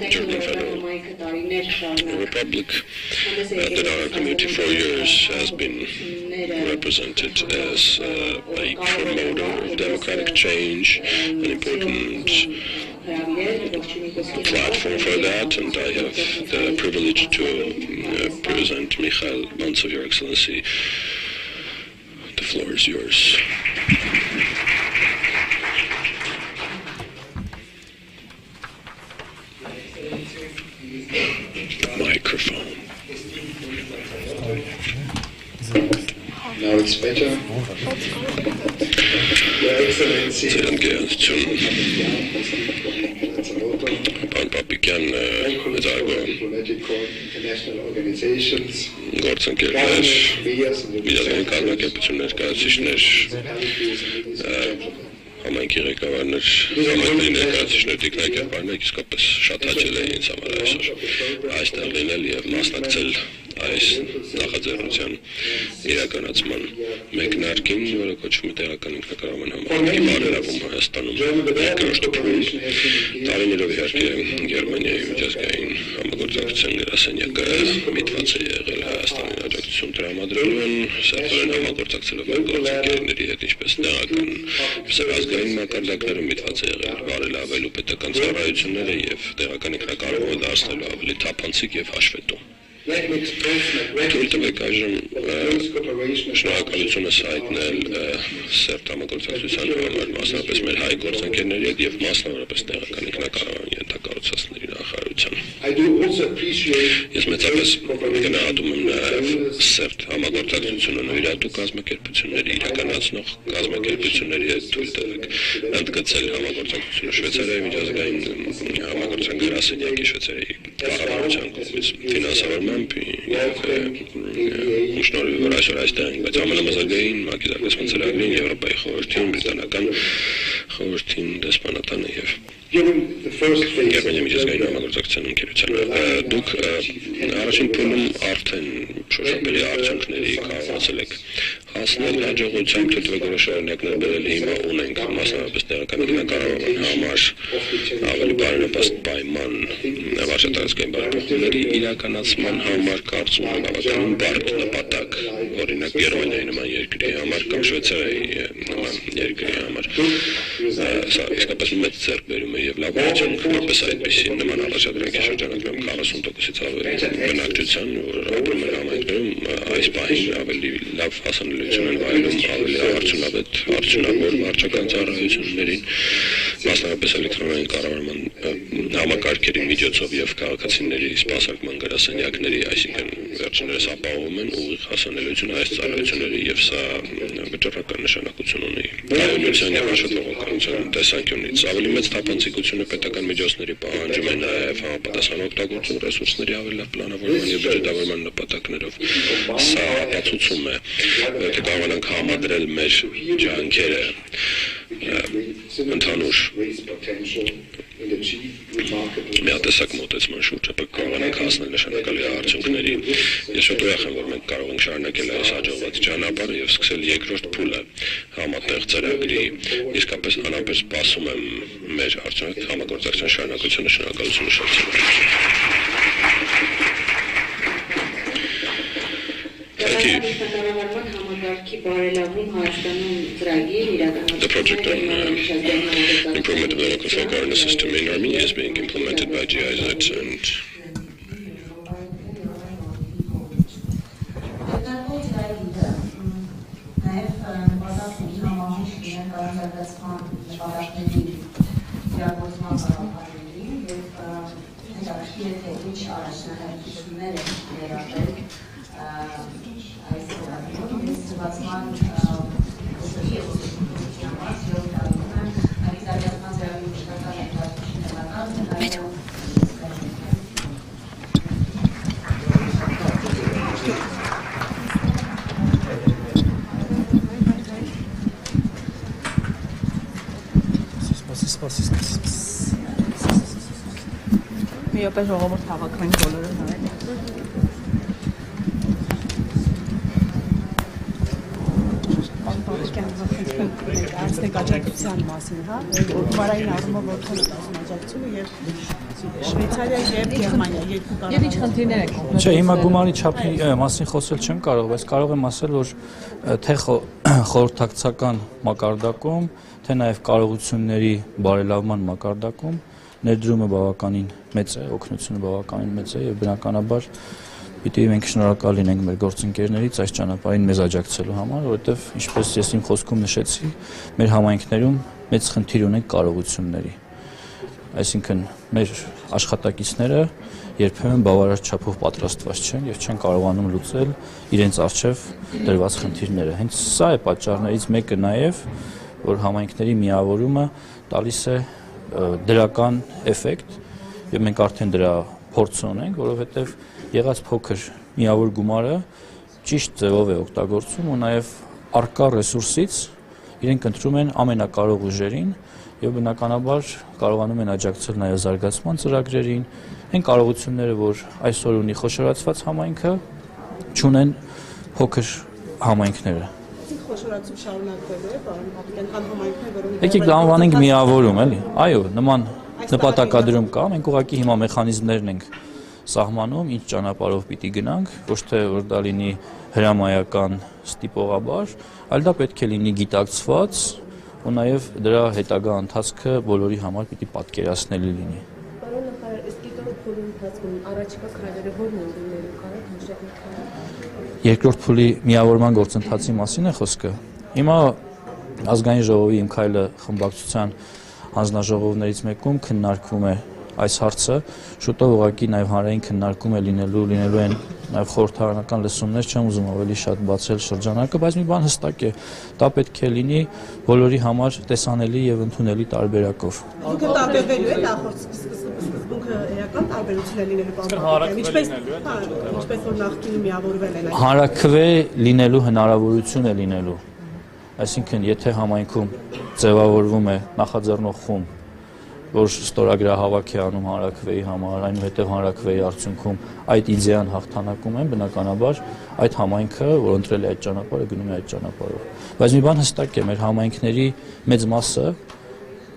German Federal Republic, that our community for years has been represented as a promoter of democratic change, an important platform for that, and I have the privilege to present Michael Manso, Your Excellency. The floor is yours. Microphone. Now it's better. Your Excellency. Pan Papikian, international organizations. Գործընկերներ, միջազգային կազմակերպություններ, կառույցներ, համայնքի ղեկավարներ, համայնքների ներկայացուցիչներ, ինքնակառավարներ իսկապես շատ հաճել է ինձ համար այսօր այստեղ լինել եւ մասնակցել այս նախաձեռնության իրականացման մեկնարկին, որը կոչվում է Տեղական ինքնակառավարման համակարգի բարելավումը Հայաստանում երկրորդ փուլ, տարիներով իհարկե Գերմանիայի միջազգային համագործակցության գրասենյակը միտված է եղել Հայաստանին աջակցություն տրամադրելուն, սերտորեն համագործակցելով մեր գործընկերների հետ, ինչպես տեղական, ազգային մակարդակներում միտված է եղել բարելավելու պետական ծառայությունները եւ տեղական ինքնակառավարումը դարձնելու ավելի թափանցիկ եւ հաշվետու։ Թույլ տվեք այժմ շնորհակալությունս հայտնել սերտ համագործակցության համար մասնավորապես մեր հայ գործընկերների հետ եւ մասնավորապես տեղական ինքնակառավարման ենթակառուցվածքների նախարարության։ Ես մեծապես գնահատում եմ նաեւ սերտ համագործակցությունը նվիրատու կազմակերպությունների իրականացնող կազմակերպությունների հետ թույլ տվեք ընդգծել համագործակցությունը Շվեյցարիայի միջազգային համագործակցության գրասենյակի Շվեյցարիայի կառավարության կողմից ֆինանսավորման Շնորհիվ որ այսօր այստեղ ենք, բայց ամենամեծագույն մակերեսական ծրագրին Եվրոպայի խորհրդին, բրիտանական խորհրդին, դեսպանատանը եւ Գերմանիայի միջազգային համագործակցության ընկերությանը դուք առաջին փուլում արդեն շոշափելի արդյունքների կարողացել եք հասնել հաջողությամբ թույլ որոշ օրինակներ բերել հիմա ունենք մասնավորապես տեղական ինքնակառավարման համար ավելի բարենպաստ պայման վարչատարածքային բարեփոխումների իրականացման համար կարծում եմ բավականին բարդ նպատակ օրինակ Գերմանիայի նման երկրի համար կամ Շվեյցարիայի նման երկրի համար սա իսկապես մեծ ձեռքբերում է եւ լավություն որպես այդպիսի նման առաջադրանքի շրջանակներում 40%-ից ավելի բնակչության որ ապրում են համայնքներում այս պահին ավելի լավ հասանելիություն են վայելում ավելի արդյունավետ վարչական ծառայություններին մասնավորապես էլեկտրոնային կառավարման համակարգերի միջոցով եւ քաղաքացիների սպասարկման գրասենյակների, այսինքն վերջիններս ապահովում են ուղիղ հասանելիություն այս ծառայությունների եւ սա վճռական նշանակություն ունի կայունության եւ աշխատողականության տեսանկյունից ավելի մեծ թափանցիկությունը պետական միջոցների պահանջում է նաեւ համապատասխան օգտագործում ռեսուրսների ավելի լավ պլանավորման եւ բյուջետավորման նպատակներով սա ապացուցում է որ կարողանանք համադրել մեր ջանքերը ընդհանուր միատեսակ մոտեցման շուրջ կարողանանք հասնել նշանակալի արդյունքների։ Ես շատ ուրախ եմ, որ մենք կարող ենք շարունակել այս հաջողված ճանապարհը եւ սկսել երկրորդ փուլը համատեղ ծրագրի։ Իսկապես անհամբեր սպասում եմ մեր արդյունք համագործակցության շարունակությունը, շնորհակալություն համակարգի բարելավում Հայաստանում ծրագրի The project on improvement of the local folk governance system in Armenia is being implemented by GIZ and Միապես ժողովուրդ հավաքվենք բոլորը նայել։ Արստեք աջակցության մասին, հա, բարային առումով որքան է աջակցությունը եւ Շվեյցարիա եւ Գերմանիա երկու կառավարում։ Եվ ինչ խնդիրներ եք ունեցել։ Չէ, հիմա գումարի չափի մասին խոսել չեմ կարող, բայց կարող եմ ասել, որ թե խորհրդակցական մակարդակում, թե նաեւ կարողությունների բարելավման մակարդակում ներդրումը բավականին մեծ է, օգնությունը բավականին մեծ է եւ բնականաբար պիտի մենք շնորհակալ լինենք մեր գործընկերներից այս ճանապարհին մեզ աջակցելու համար, որովհետեւ ինչպես ես իմ խոսքում նշեցի, մեր համայնքներում մեծ խնդիր ունենք կարողությունների։ Այսինքն մեր աշխատակիցները երբեմն բավարար չափով պատրաստված չեն եւ չեն կարողանում լուծել իրենց առջեւ դրված խնդիրները։ Հենց սա է պատճառներից մեկը նաեւ, որ համայնքների միավորումը տալիս է դրական էֆեկտ եւ մենք արդեն դրա փորձ ունենք, որովհետեւ եղած փոքր միավոր գումարը ճիշտ ձևով է օգտագործում ու նաեւ արկա ռեսուրսից իրենք ընտրում են ամենակարող ուժերին եւ բնականաբար կարողանում են աջակցել նաեւ զարգացման ծրագրերին, այն կարողությունները, որ այսօր ունի խոշորացված համայնքը, չունեն փոքր համայնքները։ Խոշորացում շարունակվելու է, պարոն Հապիկյան, համայնքներ, որոնք Եկեք դա անվանենք միավորում, էլի։ Այո, նման նպատակադրում կա, մենք ուղղակի հիմա մեխանիզմներն ենք սահմանում, ինչ ճանապարհով պիտի գնանք, ոչ թե որ դա լինի հրամայական ստիպողաբար, այլ դա պետք է լինի գիտակցված ու նաև դրա հետագա ընթացքը բոլորի համար պիտի պատկերացնելի լինի։ Պարոն նախարար, իսկ երկրորդ փուլի ընթացքում առաջիկա քայլերը ո՞րն են լինելու, կարո՞ղ հնչեք մի քանի։ Երկրորդ փուլի միավորման գործընթացի մասին է խոսքը։ Հիմա ազգային ժողովի իմ քայլը խմբակցության հանձնաժողովներից մեկում քննարկվում է այս հարցը, շուտով ուղղակի նաև հանրային քննարկում է լինելու են նաև խորհրդարանական լսումներ, չեմ ուզում ավելի շատ բացել շրջանակը, բայց մի բան հստակ է, դա պետք է լինի բոլորի համար տեսանելի եւ ընդունելի տարբերակով։ Դուք տարբերվելու եք նախորդ սկզբունքը էական տարբերություն է լինելու ինչպես որ նախկինում միավորվել են։ Հանրաքվե լինելու հնարավորություն է լինելու։ Այսինքն, եթե համայնքում ձևավորվում է նախաձեռնող խումբ, որ ստորագրահավաք է անում հանրաքվեի համար, այնուհետև հանրաքվեի արդյունքում այդ իդեան հաղթանակում են, բնականաբար այդ համայնքը, որ ընտրել է այդ ճանապարհը, գնում է այդ ճանապարհով։ Բայց մի բան հստակ է, մեր համայնքների մեծ մասը,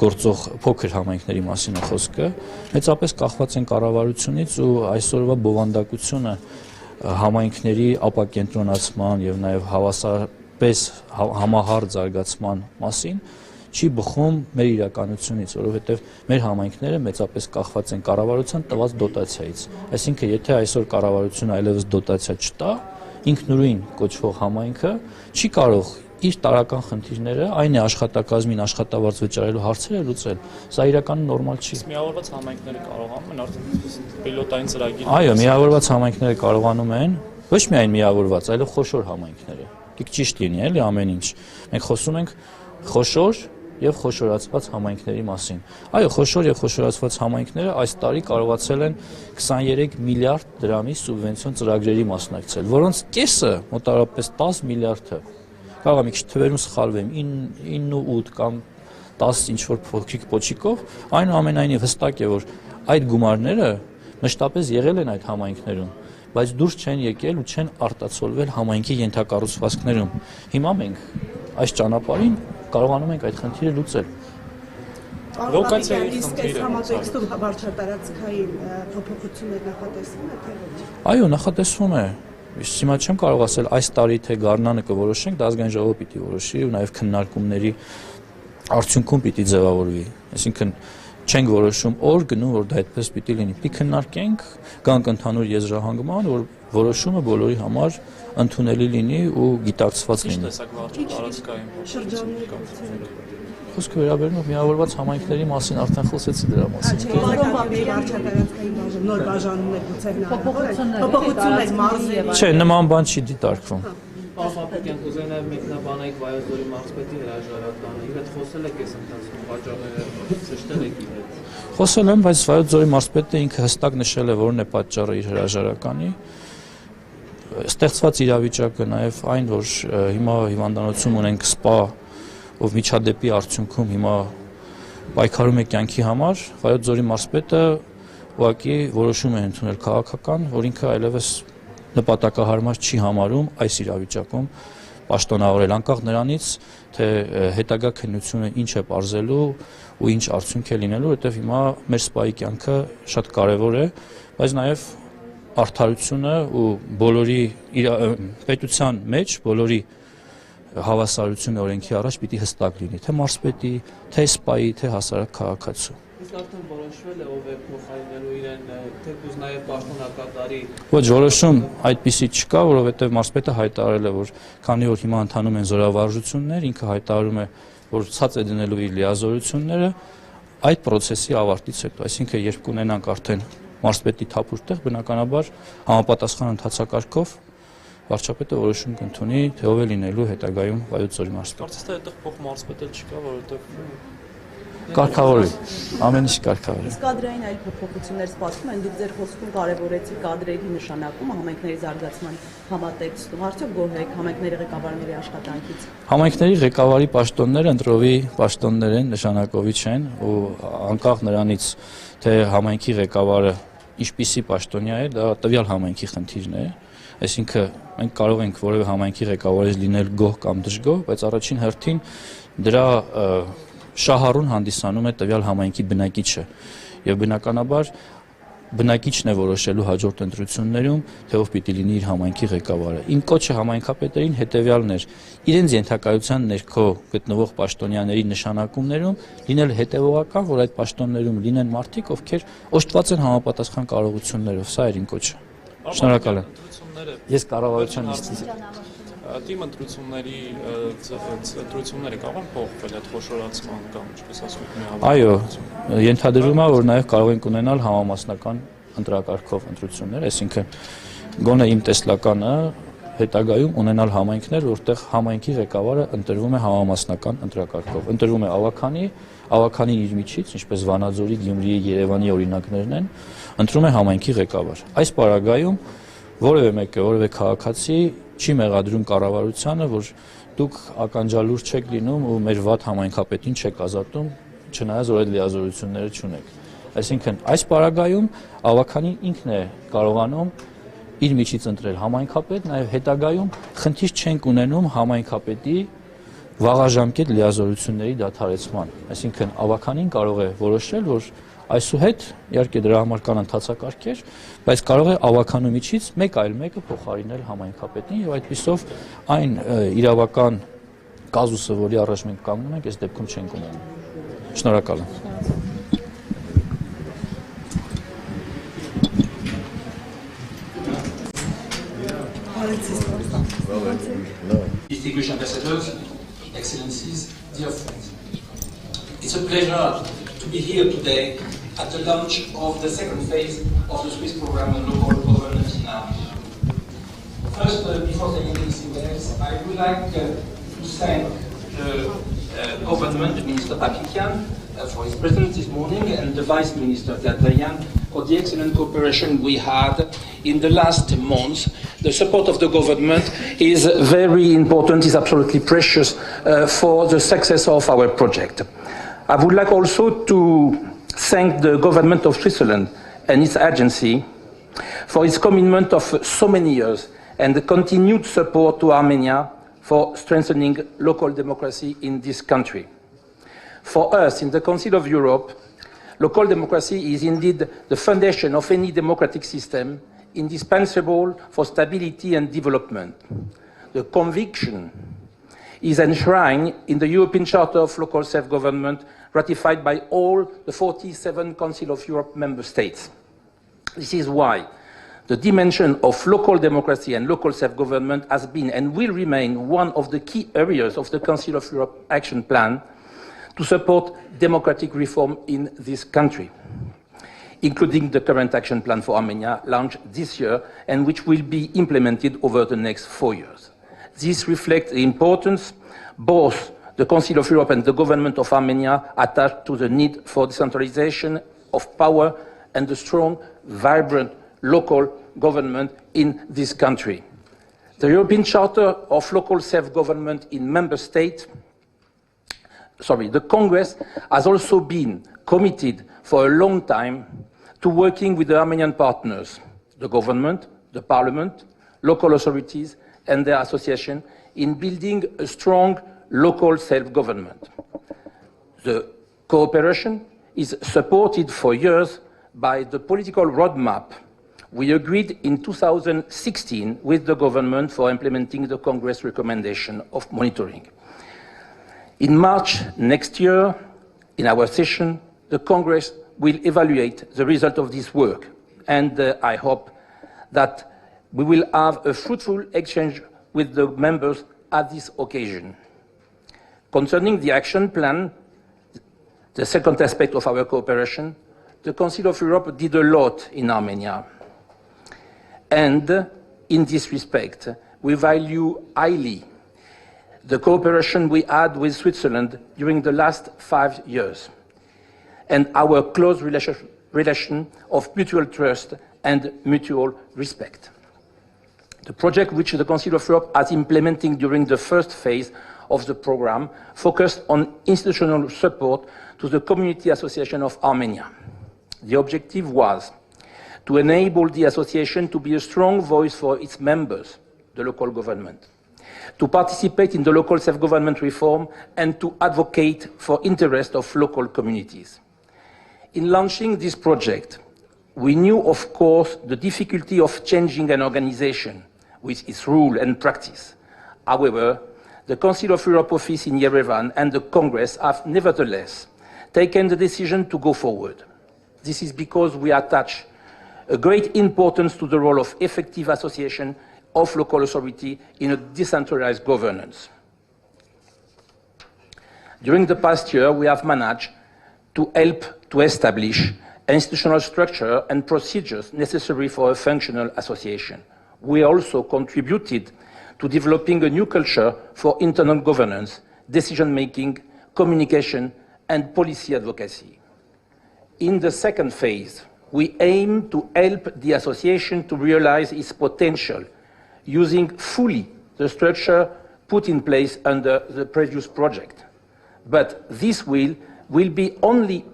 գործող փոքր համայնքների մասին է խոսքը, մեծապես կախված են կառավարությունից ու այսօրվա բովանդակությունը համայնքների ապակենտրոնացման եւ նաեւ հավասարապես համահար զարգացման մասին չի բխում մեր իրականությունից, որովհետև մեր համայնքները մեծապես կախված են կառավարության տված դոտացիայից։ Այսինքն, եթե այսօր կառավարությունը այլևս դոտացիա չտա, ինքնուրույն կոչվող համայնքը չի կարող իր տարական խնդիրները, այն է աշխատակազմին աշխատավարձ վճարելու հարցերը լուծել։ Սա իրականում նորմալ չի։ Միավորված համայնքները կարողանում են արդեն պիլոտային ծրագիր։ Այո, միավորված համայնքները կարողանում են, ոչ միայն միավորված, այլև խոշոր համայնքները։ Դիք ճիշտ լինի, էլի ամեն ինչ։ Մենք խոսում ենք խոշոր եւ խոշորացված համայնքների մասին։ Այո, խոշոր եւ խոշորացված համայնքները այս տարի կարողացել են 23 միլիարդ դրամի սուբվենցիոն ծրագրերի մասնակցել, որոնց կեսը մոտավորապես 10 միլիարդը, կարող եմ մի քիչ թվերում սխալվեմ, 9-8 կամ 10 ինչ-որ փոքրիկ պոչիկով, այնուամենայնիվ հստակ է, որ այդ գումարները մշտապես եղել են այդ համայնքներում, բայց դուրս չեն եկել ու չեն արտացոլվել համայնքի ենթակառուցվածքներում։ Հիմա մենք այս ճանապարհին կարողանում ենք այդ խնդիրը լուծել։ Իսկ այս համատեքստում վարչատարածքային փոփոխություններ նախատեսվում է թե ոչ։ Այո, նախատեսվում է։ Իսկ հիմա չեմ կարող ասել այս տարի թե գարնանը կորոշենք, դա ազգային ժողովը պիտի որոշի ու նաև քննարկումների արդյունքում պիտի ձևավորվի։ Այսինքն չենք որոշում օր գնում, որ դա այդպես պիտի լինի։ Պիտի քննարկենք, գանք ընդհանուր եզրահանգման, որ որոշումը բոլորի համար ընդունելի լինի ու գիտակցված լինի։ Խոսքը վերաբերում է միավորված համայնքների մասին, արդեն խոսեցի դրա մասին։ Նոր բաժանումներ գուցե փոփոխություններ մարզի եւ Չէ, նման բան չի դիտարկվում։ Պարոն կուզեի նաև մեկնաբանել Վայոց ձորի մարզպետի հրաժարականը։ Իր հետ խոսել եք այս ընթացքում, պատճառները շեշտել եք իր հետ։ Խոսել եմ, բայց Վայոց ձորի մարզպետը ինքը հստակ նշել է, որն է պատճառը իր հրաժարականի։ Ստեղծված իրավիճակը նաև այն, որ հիմա հիվանդանոցում ունենք սպա, ով միջադեպի արդյունքում հիմա պայքարում է կյանքի համար, Վայոց ձորի մարզպետը ուղղակի որոշում է ընդունել քաղաքական, որ ինքը այլևս նպատակահարմար չի համարում այս իրավիճակում պաշտոնավորել անկախ նրանից, թե հետագա քննությունը ինչ է պարզելու ու ինչ արդյունք է լինելու, որովհետև հիմա մեր սպայի կյանքը շատ կարևոր է, բայց նաև արդարությունը ու բոլորի պետության մեջ բոլորի հավասարությունը օրենքի առաջ պիտի հստակ լինի, թե մարզպետի, թե սպայի, թե հասարակ քաղաքացու։ Իսկ արդեն որոշվել է ով է փոխարինելու իրեն, թեկուզ նաև պաշտոնակատարի։ Ոչ, որոշում այդպիսի չկա, որովհետև մարզպետը հայտարարել է, որ քանի որ հիմա ընթանում են զորավարժություններ, ինքը հայտարարում է, որ ցած է դնելու իր լիազորությունները այդ process-ի ավարտից հետո, այսինքն երբ կունենանք արդեն մարզպետի թափուր տեղ, բնականաբար համապատասխան ընթացակարգով վարչապետը որոշում կընդունի, թե ով է լինելու հետագայում Վայոց ձորի մարզպետ։ Կարծես թե այդտեղ փոխ մարզպետ չկա, որովհետև Կարգավորի, ամեն ինչ կարգավորի։ Իսկ կադրային այլ փոփոխություններ սպասվում են, դուք ձեր խոսքում կարևորեցիք կադրերի նշանակումը համայնքների զարգացման համատեքստում, արդյոք գոհ եք համայնքների ղեկավարների աշխատանքից։ Համայնքների ղեկավարի պաշտոնները ընտրովի պաշտոններ են, նշանակովի չեն, ու անկախ նրանից, թե համայնքի ղեկավարը ինչպիսի պաշտոնյա է, դա տվյալ համայնքի խնդիրն է, այսինքն մենք կարող ենք որևէ համայնքի ղեկավարից լինել գոհ կամ դժգոհ, բայց առաջին հերթին դրա շահառուն հանդիսանում է տվյալ համայնքի բնակիչը, եւ բնականաբար բնակիչն է որոշելու հաջորդ ընտրություններում, թե ով պիտի լինի իր համայնքի ղեկավարը։ Իմ կոչը համայնքապետերին հետեւյալն էր. իրենց ենթակայության ներքո գտնվող պաշտոնյաների նշանակումներում լինել հետևողական, որ այդ պաշտոններում լինեն մարդիկ, ովքեր օժտված են համապատասխան կարողություններով, սա էր իմ կոչը։ Շնորհակալ եմ։ Ես կառավարության նիստից Թիմ ընտրությունները կարող են փոխվել այդ խոշորացման կամ ինչպես ասում եք Այո, ենթադրվում է, որ նաև կարող ենք ունենալ համամասնական ընտրակարգով ընտրություններ, այսինքն գոնե իմ տեսլականը հետագայում ունենալ համայնքներ, որտեղ համայնքի ղեկավարը ընտրվում է համամասնական ընտրակարգով։ Ընտրվում է ավականին իր միջից, ինչպես Վանաձորի, Գյումրիի, Երևանի օրինակներն են, ընտրում է համայնքի ղեկավար։ Այս պարագայում որևէ մեկը, որևէ քաղաքացի չի մեղադրում կառավարությանը, որ դուք ականջալուր չեք լինում ու մեր վատ համայնքապետին չեք ազատում, չնայած որ այդ լիազորությունները չունեք։ Այսինքն այս պարագայում ավականին ինքն է կարողանում իր միջից ընտրել համայնքապետ, նաև հետագայում խնդիր չենք ունենում համայնքապետի վաղաժամկետ լիազորությունների դադարեցման։ Այսինքն ավականին կարող է որոշել, որ այսուհետ իհարկե դրա համար կան ընթացակարգեր, բայց կարող է ավականու միջից մեկ այլ մեկը փոխարինել համայնքապետին եւ այդպիսով այն իրավական կազուսը, որի առաջ մենք կանգնում ենք, այս դեպքում չենք ունենում։ Շնորհակալ եմ։ Distinguished ambassadors, excellencies, dear friends. It's a pleasure to be here today at the launch of the second phase of the Swiss program on local governance in Armenia. First, before saying anything else, I would like to thank the government, the Minister Papikian, for his presence this morning, and the Vice Minister Gadvayan for the excellent cooperation we had in the last months. The support of the government is very important, is absolutely precious for the success of our project. I would like also to thank the government of Switzerland and its agency for its commitment of so many years and the continued support to Armenia for strengthening local democracy in this country. For us, in the Council of Europe, local democracy is indeed the foundation of any democratic system, indispensable for stability and development. The conviction is enshrined in the European Charter of Local Self-Government ratified by all the 47 Council of Europe member states. This is why the dimension of local democracy and local self-government has been and will remain one of the key areas of the Council of Europe Action Plan to support democratic reform in this country, including the current action plan for Armenia launched this year and which will be implemented over the next 4 years. This reflects the importance both the Council of Europe and the government of Armenia attach to the need for decentralization of power and the strong, vibrant local government in this country. The European Charter of Local Self-Government in member states the Congress has also been committed for a long time to working with the Armenian partners, the government, the parliament, local authorities, and their association in building a strong local self-government. The cooperation is supported for years by the political roadmap we agreed in 2016 with the government for implementing the Congress recommendation of monitoring. In March next year, in our session, the Congress will evaluate the result of this work, and I hope that we will have a fruitful exchange with the members at this occasion. Concerning the action plan, the second aspect of our cooperation, the Council of Europe did a lot in Armenia. And in this respect, we value highly the cooperation we had with Switzerland during the last 5 years. and our close relation of mutual trust and mutual respect. The project which the Council of Europe has implementing during the first phase of the program focused on institutional support to the Community Association of Armenia. The objective was to enable the association to be a strong voice for its members, the local government, to participate in the local self-government reform and to advocate for interest of local communities. In launching this project, we knew, of course, the difficulty of changing an organization with its rule and practice. However, the Council of Europe office in Yerevan and the Congress have nevertheless taken the decision to go forward. This is because we attach a great importance to the role of effective association of local authority in a decentralized governance. During the past year, we have managed to help to establish institutional structure and procedures necessary for a functional association. We also contributed to developing a new culture for internal governance, decision-making, communication, and policy advocacy. In the second phase, we aim to help the association to realize its potential, using fully the structure put in place under the previous project. But this will be only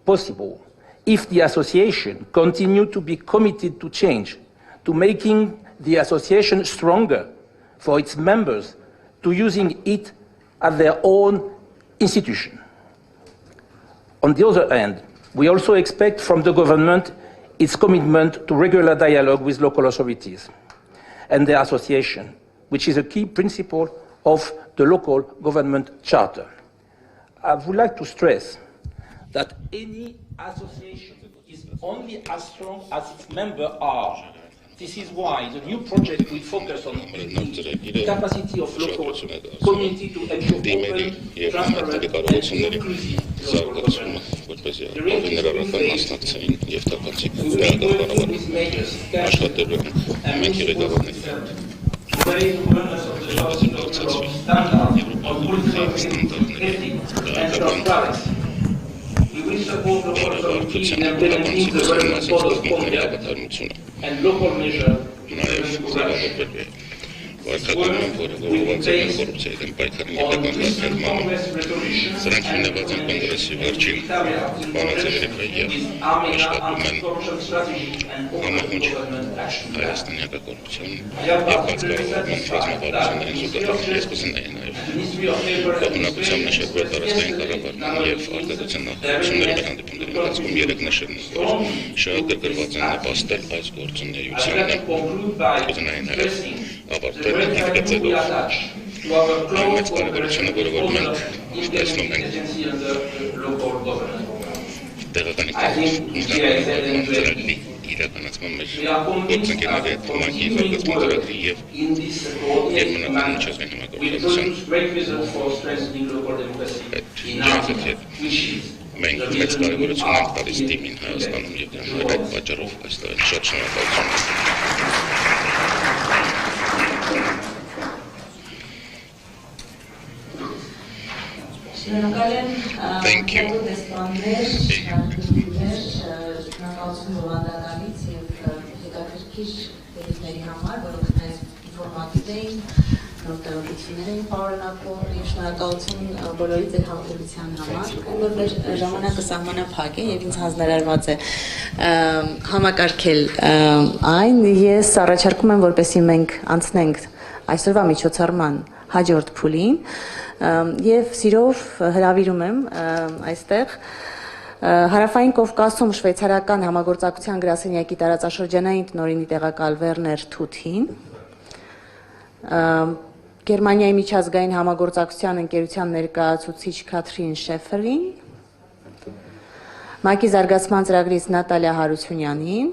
possible if the association continues to be committed to change, to making the association stronger for its members, to using it as their own institution. On the other hand, we also expect from the government its commitment to regular dialogue with local authorities and their association, which is a key principle of the local government charter. I would like to stress that any association is only as strong as its members are. This is why the new project will focus on the capacity of local community to ensure open, transparent, and inclusive and local measure Վարկատում, որը գողված են կոռուպցիայի դեմ պայքարի գիտական հարկերմանը, սրանք հիմնված են կոնգրեսի վերջին բանաձևերի և աշխատում են համահունչ հայաստանյակա կոռուպցիոն և բացկարողարման ռազմավարություններին զուգահեռ, ես կզնայի նաև կողմնակությամբ նշել, որ տարածքային կառավարման և արտադրության նախարարությունների մեր հանդիպումների ընթացքում երեք նշելն է, որ շատ գրգռված են նպաստել այս գործունեությանը, կզնայի նաև ավարտել ինքնագծելով այն մեծ կարևորությունը, որը որ մենք տեսնում ենք տեղական ինքնակառավարման ծրագրի իրականացման մեր գործընկերների հետ համակարգի զարգացման ծրագրի և մնական միջազգային համագործակցության այդ ջանքերի հետ մենք մեծ կարևորություն ենք տալիս թիմին Հայաստանում և դրանով այդ պատճառով այստեղ շատ շնորհակալություն Thank you. Շնորհակալություն բոլորի ձեր համբերության համար, որ մեր ժամանակը սահմանափակ է եւ ինձ հանձնարարված է համակարգել այն, ես առաջարկում եմ, որպեսզի մենք անցնենք այսօրվա միջոցառման հաջորդ փուլին եւ սիրով հրավիրում եմ այստեղ Հարավային Կովկասում շվեյցարական համագործակցության գրասենյակի տարածաշրջանային տնօրինի տեղակալ Վերներ Թութին, Գերմանիայի միջազգային համագործակցության ընկերության ներկայացուցիչ Քաթրին Շեֆերին, ՄԱԿ-ի զարգացման ծրագրից Նատալիա Հարությունյանին,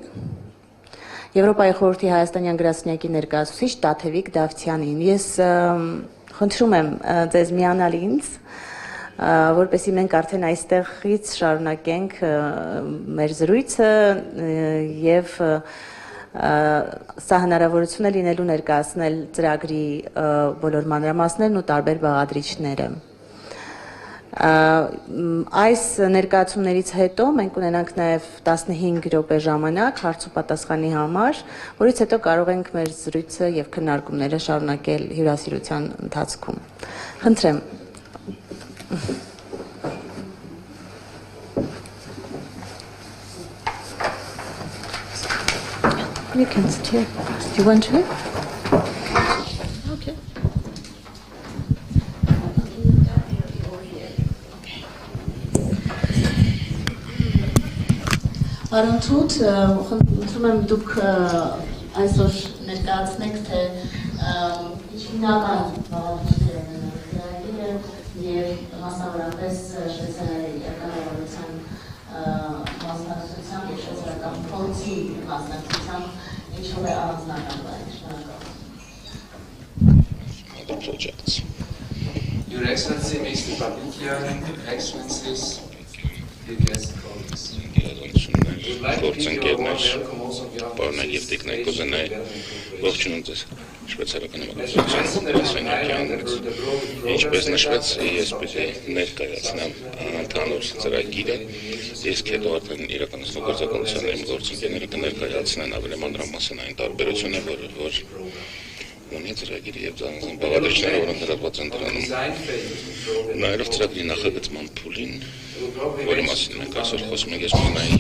Եվրոպայի խորհրդի հայաստանյան գրասենյակի ներկայացուցիչ Տաթևիկ Դավթյանին։ Ես խնդրում եմ ձեզ միանալ ինձ, որպեսզի մենք արդեն այստեղից շարունակենք մեր զրույցը եւ սա հնարավորություն է լինելու ներկայացնել ծրագրի բոլոր մանրամասներն ու տարբեր բաղադրիչները։ Այս ներկայացումներից հետո մենք ունենանք նաև 15 րոպե ժամանակ հարց ու պատասխանի համար, որից հետո կարող ենք մեր զրույցը եւ քննարկումները շարունակել հյուրասիրության ընթացքում։ Խնդրեմ։ You can sit here. Do you want to? Okay. Առընթուց խնդրում եմ դուք այսօր ներկայացնեք, թե հիմնական բաղադրիչները եւ մասնավորապես շվեյցարիայի ինքնակառավարության մասնակցությամբ եւ շվեյցարական փորձի մասնակցությամբ ինչով է առանձնական projects. Your Excellency, Mr. Babikian, Excellencies, dear guest colleagues. Գործընկերներ, պարոներ եւ տիկներ, կուզենայի ողջունում ձեզ շվեյցարական համագործակցության դասակցությունից։ Ինչպես նշվեց, ես պիտի ներկայացնեմ ընդհանուր ծրագիրը, իսկ հետո արդեն իրականացնող գործակալության իմ գործընկերները կներկայացնեն ավելի մանրամասն այն տարբերությունը, որ ունի ծրագիրը եւ զանազան բաղադրիչները, որոնք հրապարակված են դրանում։ Նայելով ծրագրի նախագծման փուլին, որի մասին մենք այսօր խոսում ենք, ես կուզենայի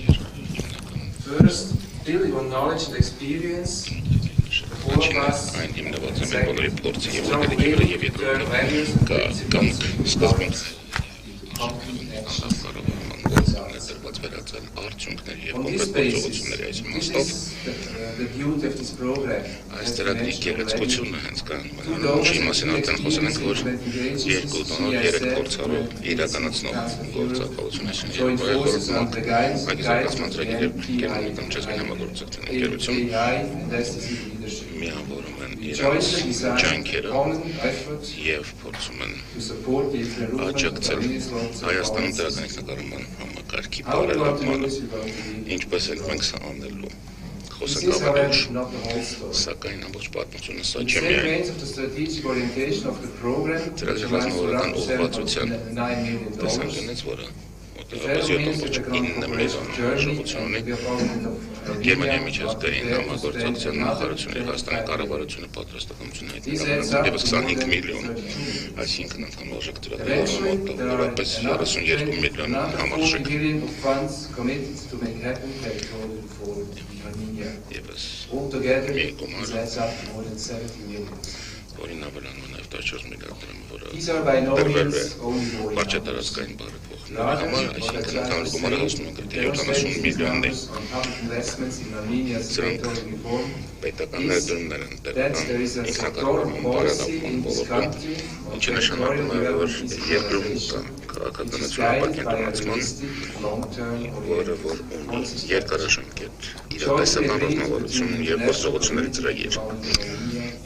First, building on knowledge and experience, այն հիմնված է մեր բոլորի փորձի եւ ուղղությունների վրա եւ կամ սկզբունք վերածել արդյունքների եւ կոնկրետ գործողությունների այս իմաստով այս ծրագրի գեղեցկությունը հենց կայանում է ուժի մասին արդեն խոսել ենք, որ 2 տոնով 3 փորձառու իրականացնող գործակալություն է այգեզարգացման ծրագիրը գերմանական միջազգային համագործակցության ընկերություն միավորում են իրենց ջանքերը եւ փորձում են աջակցել Հայաստանում տեղական ինքնակառավարման համակարգի բարելավմանը, ինչպես էլ մենք սա անելու խոսենք ավելի ուշ, սակայն ամբողջ պատմությունը սա չէ միայն ծրագրի ռազմավարական ուղղվածության տեսանկյունից, որը մոտավորապես 7.9 միլիոն ժողովություն ունի, Գերմանիայի միջազգային համագործակցության նախարարությունը եւ Հայաստանի կառավարությունը պատրաստակամություն հայտնել եւս 25 միլիոն, այսինքն ընդհանուր արժեք ծրագրի մոտավորապես 32 միլիոն համարժեք եւս մի գումար, որին ավելանում է նաև 14 միլիարդ դրամ, որը բերվել է վարչատարածքային բարեփոխումների համար, այսինքն ընդհանուր գումարը հասնում է գրեթե 70 միլիոնի։ Սրանք պետական ներդրումներ են տեղական ինքնակառավարման բարելավման ոլորտում, ինչը նշանակում է, որ երկրում կա քաղաքականություն ապակենտրոնացման, որը ունի երկարաժամկետ իրատեսական ռազմավարություն եւ գործողությունների ծրագիր,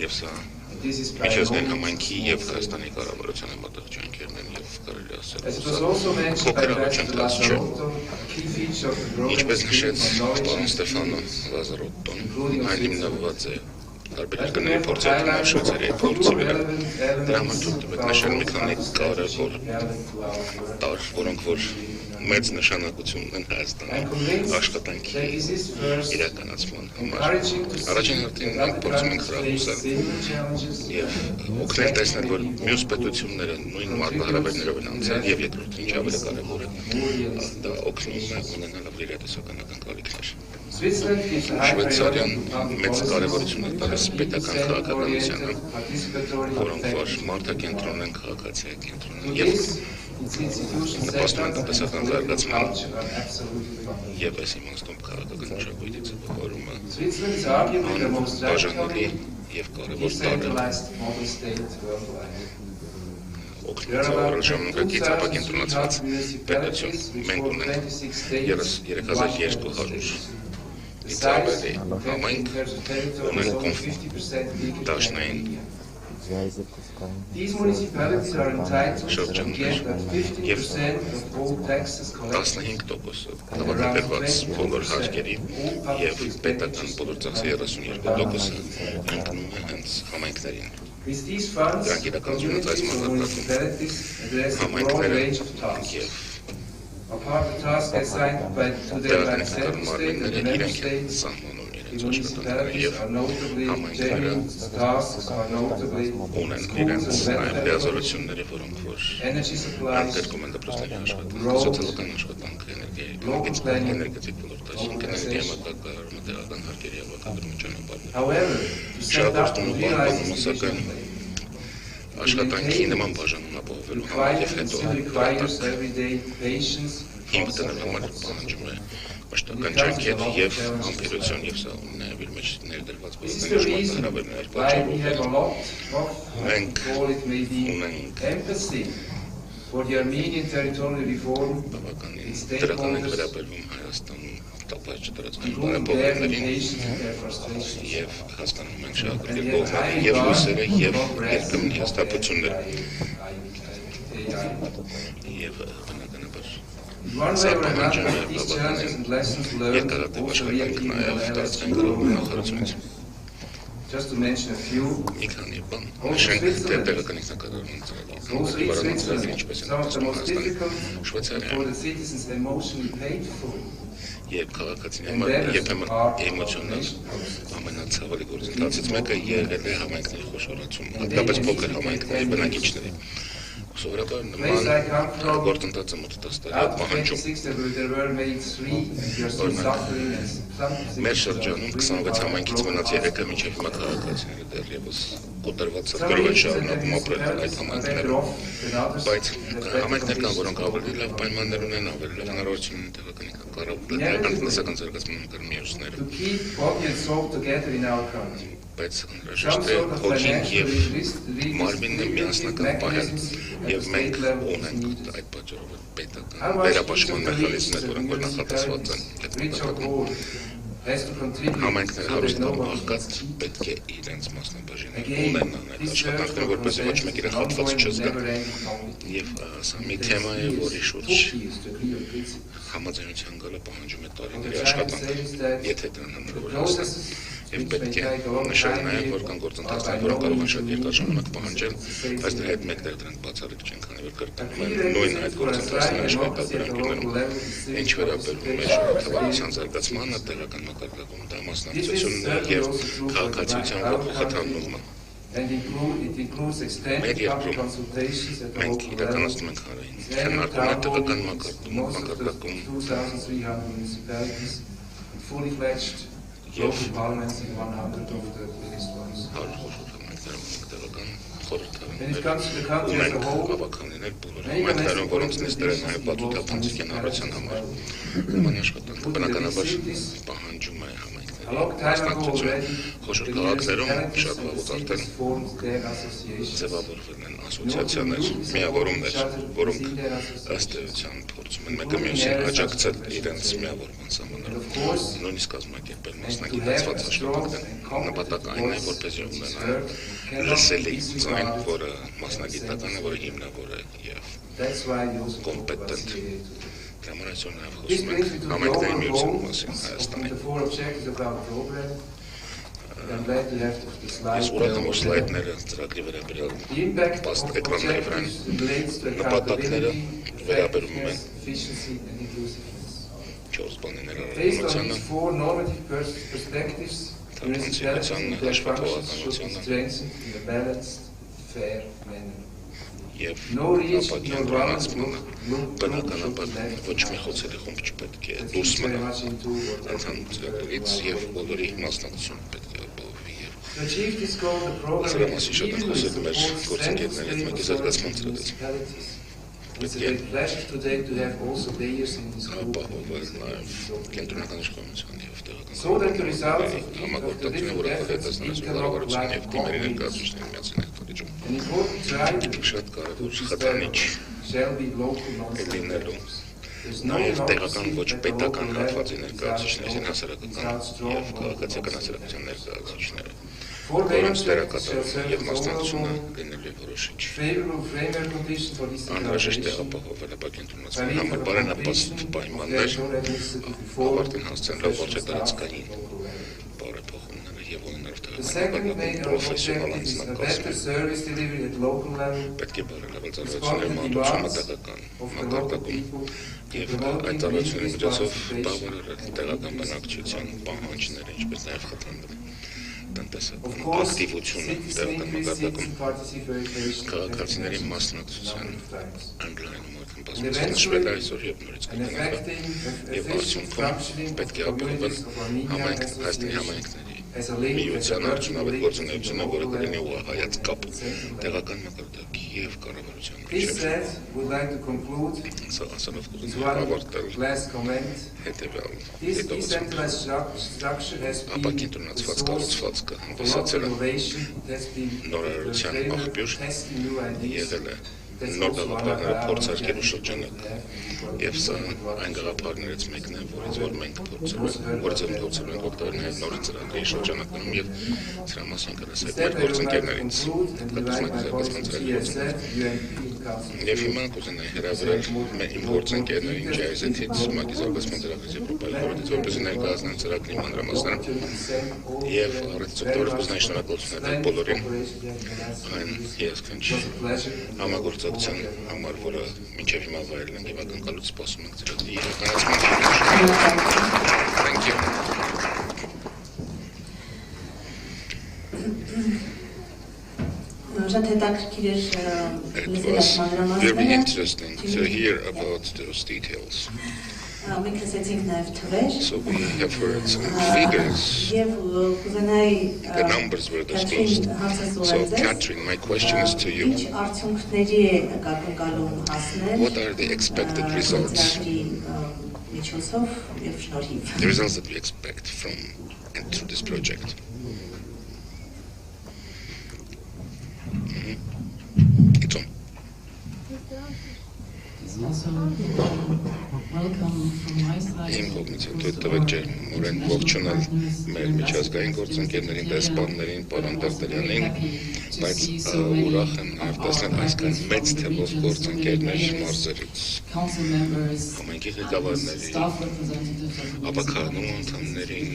եւ սա միջազգային համայնքի եւ Հայաստանի կառավարության համատեղ ջանքերն են եւ կարելի ասել փոքր առաջընթաց չէ։ Ինչպես նշեց պարոն Ստեֆանո Վազարոտտոն, այն հիմնված է տարբեր երկրների փորձարկումներ Շվեյցարիայի փորձի վրա։ Դրա համար թույլ տվեք նշել մի քանի կարևոր տարր, որոնք որ մեծ նշանակություն ունեն Հայաստանի աշխատանքի իրականացման համար։ Առաջին հերթին մենք փորձում ենք խրախուսել եւ օգնել տեսնել, որ մյուս պետությունները նույն մարտահրավերներով են անցել եւ երկրորդն ինչ ավելի կարեւոր է, դա օգնում է ունենալ իրատեսականական կարիքներ։ Շվեյցարիան մեծ կարևորություն է տալիս պետական քաղաքականությանը, որոնք որ մարդակենտրոն են, քաղաքացիակենտրոն են եւ նպաստում են տնտեսական զարգացման եւ այս իմաստով քաղաքական մշակույթի ձևավորումը բաժանելի եւ կարեւոր տարր է։ Օգնության ժամանակակից ապակենտրոնացված պետություն մենք ունենք 3200 ավելի համայնք ունեն դաշնային շրջաններ եւ 15% նվազեցված բոլոր հարկերի եւ պետական բոլոր ծախսերի 32%-ը ընկնում է հենց համայնքներին։ With these funds, communities or municipalities address a broad range of tasks. Apart the tasks assigned to them by the center state and the member states, the municipalities are notably genuine tasks are notably schools and welfare, energy supplies, roads, local planning, organization. However, to set up and realize this vision, աշխատանքի նման բաժանում ապահովելու համար եւ հետո requires everyday patience, հիմնական համար պահանջում է մշտական ջանքեր եւ ամբիրություն եւ սա նաեւ իր մեջ ներդրված բոլոր հրավերներ մենք ունենք empathy for the Armenian territorial reform, դրական ենք վերաբերվում Հայաստանում տապած չդրածքային բարեփոխումներին եւ հասկանում ենք շահագրգիռ կողմերը եւ հույսերը եւ երբեմն հաստատությունները եւ բնականաբար one way or another, these challenges and lessons learned also reactive նախարարությունից just to mention a few, also Switzerland, some of the most difficult for the citizens emotionally painful. Եվ քաղաքացիների երբեմն էմոցիոնալ ամենացավալի գործընթացից մեկը եղել է համայնքների խոշորացումը, հատկապես փոքր համայնքների բնակիչների։ Սովորաբար նման գործընթացը մոտ 10 տարի պահանջում։ Մեր շրջանում 26 համայնքից մնաց 3-ը մինչև հիմա քաղաքացիները դեռևս կոտրված սրտերով են շարունակում ապրել այդ համայնքներում, բայց համայնքներ կան, որոնք ավելի լավ պայմաններ ունեն, ավելի լավ հնարավորություն ունեն տեղական տնտեսական զարգացման մյուսները, բայց անհրաժեշտ է հոգին եւ մարմինը միասնական պահել եւ մենք ունենք այդ պատճառով պետական վերապաշտպան մեխանիզմներ, որոնք որ նախատեսված են համայնքները հարուստական աղքատ պետք է իրենց մասնաբաժինել ունենան այդ աշխատանքները, որպեսզի ոչ մեկ իրեն հատված չզգա եւ սա մի թեմա է, որի շուրջ համաձայնության գալը պահանջում է տարիների աշխատանք, եթե դրան հնարավոր է եւ պետք է նշել նաեւ, որ կան գործընթացներ, որոնք կարող են շատ երկար ժամանակ պահանջել, բայց դրա հետ մեկտեղ դրանք բացառիկ չեն, քանի որ կրկնում են նույն այդ գործընթացները աշխատանքներում, ինչ վերաբերում է թվայնության զարգացմանը, տեղական մակարդակում դա մասնակցությունն է եւ քաղաքացիության ողջունումը։ Մեր երկրում մենք իրականացնում ենք հանրային քննարկումներ տեղական մակարդակում local parliaments in 100 of the biggest ones. When it comes to the country as a whole, համայնքներում, որոնց նիստերը նաև բացուտափանցիկ են առողջության համար, նման աշխատանքը բնականաբար պահանջում է համայնքների մասնակցություն։ Խոշոր քաղաքներում շատ վաղուց արդեն ձևավորվել են ասոցիացիաներ, միավորումներ, որոնք ըստ էության փորձում են մեկը մյուսին աջակցել իրենց միավորման սահմաններով, նույնիսկ կազմակերպել մասնագիտացված աշխատանքներ։ Նպատակը այն է, որպեսզի ունենան լսելի ձայն, որը մասնագիտական է, որը հիմնավոր է եւ կոմպետենտ։ Դրամարացիոն նաև խոսում ենք համայնքների միության մասին Հայաստանի։ Ես ուրախ եմ, որ սլայդները ծրագրի վերաբերյալ էկրանների վրա նպատակները վերաբերում են 4 բանի ներառությանը, թափանցիկությանը, հաշվետվողականությանը եւ ապակենտրոնացմանը բնականաբար ոչ մի խոցելի խումբ չպետք է դուրս մնա ընդհանուր ծրագրից եւ բոլորի մասնակցությունը պետք է ապահովվի եւ սրա մասին շատ են խոսել մեր գործընկերների հետ մեկի զարգացման ծրագրից պետք է ապահովել նաեւ կենտրոնական իշխանության եւ տեղական համագործակցությունը, որը հետազոտության կառավարության եւ թիմերի ներկայացուցիչների միացան շատ կարևոր խթանիչ է լինելու նաև տեղական ոչ պետական հատվածի ներկայացուցիչներին հասարակական եւ քաղաքացիական հասարակության ներկայացուցիչները, որոնց դերակատարումը եւ մասնակցությունը լինելու է որոշիչ։ Անհրաժեշտ է ապահովել ապակենտրոնացման համար բարենպաստ պայմաններ, ավարտին հասցնելով ոչ տարածքային բարեփոխումները եւ ունենալով տեղական համակարգում պրոֆեսիոնալ անձնակազմեր պետք է բարելավել ծառայությունների մատուցումը տեղական մակարդակում եւ այդ ծառայությունների միջոցով բավարարել տեղական բնակչության պահանջները, ինչպես նաեւ խթանել տնտեսական ակտիվությունը տեղական մակարդակում քաղաքացիների մասնակցության ընդլայնումը բազմացնել այսօր եւ նորից կգնահատել եւ արդյունքում պետք է ապահովել Հայաստանի համայնքների միության արդյունավետ գործունեությունը, որը կլինի ուղղահայաց կապ տեղական մակարդակի եւ կառավարության միջեւ։ Սա ասելով կուզենայի ավարտել հետեւյալ հետևությամբ ապակին տնացված կառուցվածքը հանդիսացել է նորարարության աղբյուր եղել է նոր գաղափարները փորձարկելու շրջանակ եւ սա այն գաղափարներից մեկն է, որից որ մենք փորձել ենք օգտվել նոր ծրագրի շրջանակներում եւ սրա մասին կհասնենք մեր գործընկերներից եւ հիմա կուզենայի հրավիրել իմ գործընկերներին ջայզեթից մագիզարբասման ծրագրից Եվրոպայի խորհրդից որպես ներկայացնեն ծրագրի մանրամասները եւ առանց օգտվել կուզենայի շնորհակալություն հայտնել բոլորին այն երազքանչ համագործակցության համար, որը մինչև հիմա վայելել ենք եւ ակնկալուց սպասում ենք ծրագրի իրականացման։ Thank you. It was very interesting to hear about those details. So we have heard some figures. The numbers were disclosed. So, Catherine, my question is to you. What are the expected results? The results that we expect from and through this project. It's on. Իմ կողմից հետո ուրեն ողջունել մեր միջազգային գործընկերներին, դեսպաններին, պարոն Տերտերյանին, բայց ուրախ եմ ներկայացնել այսքան մեծ թվով գործընկերներ մարզերից, համայնքի ղեկավարների, ապակարգի անդամներին,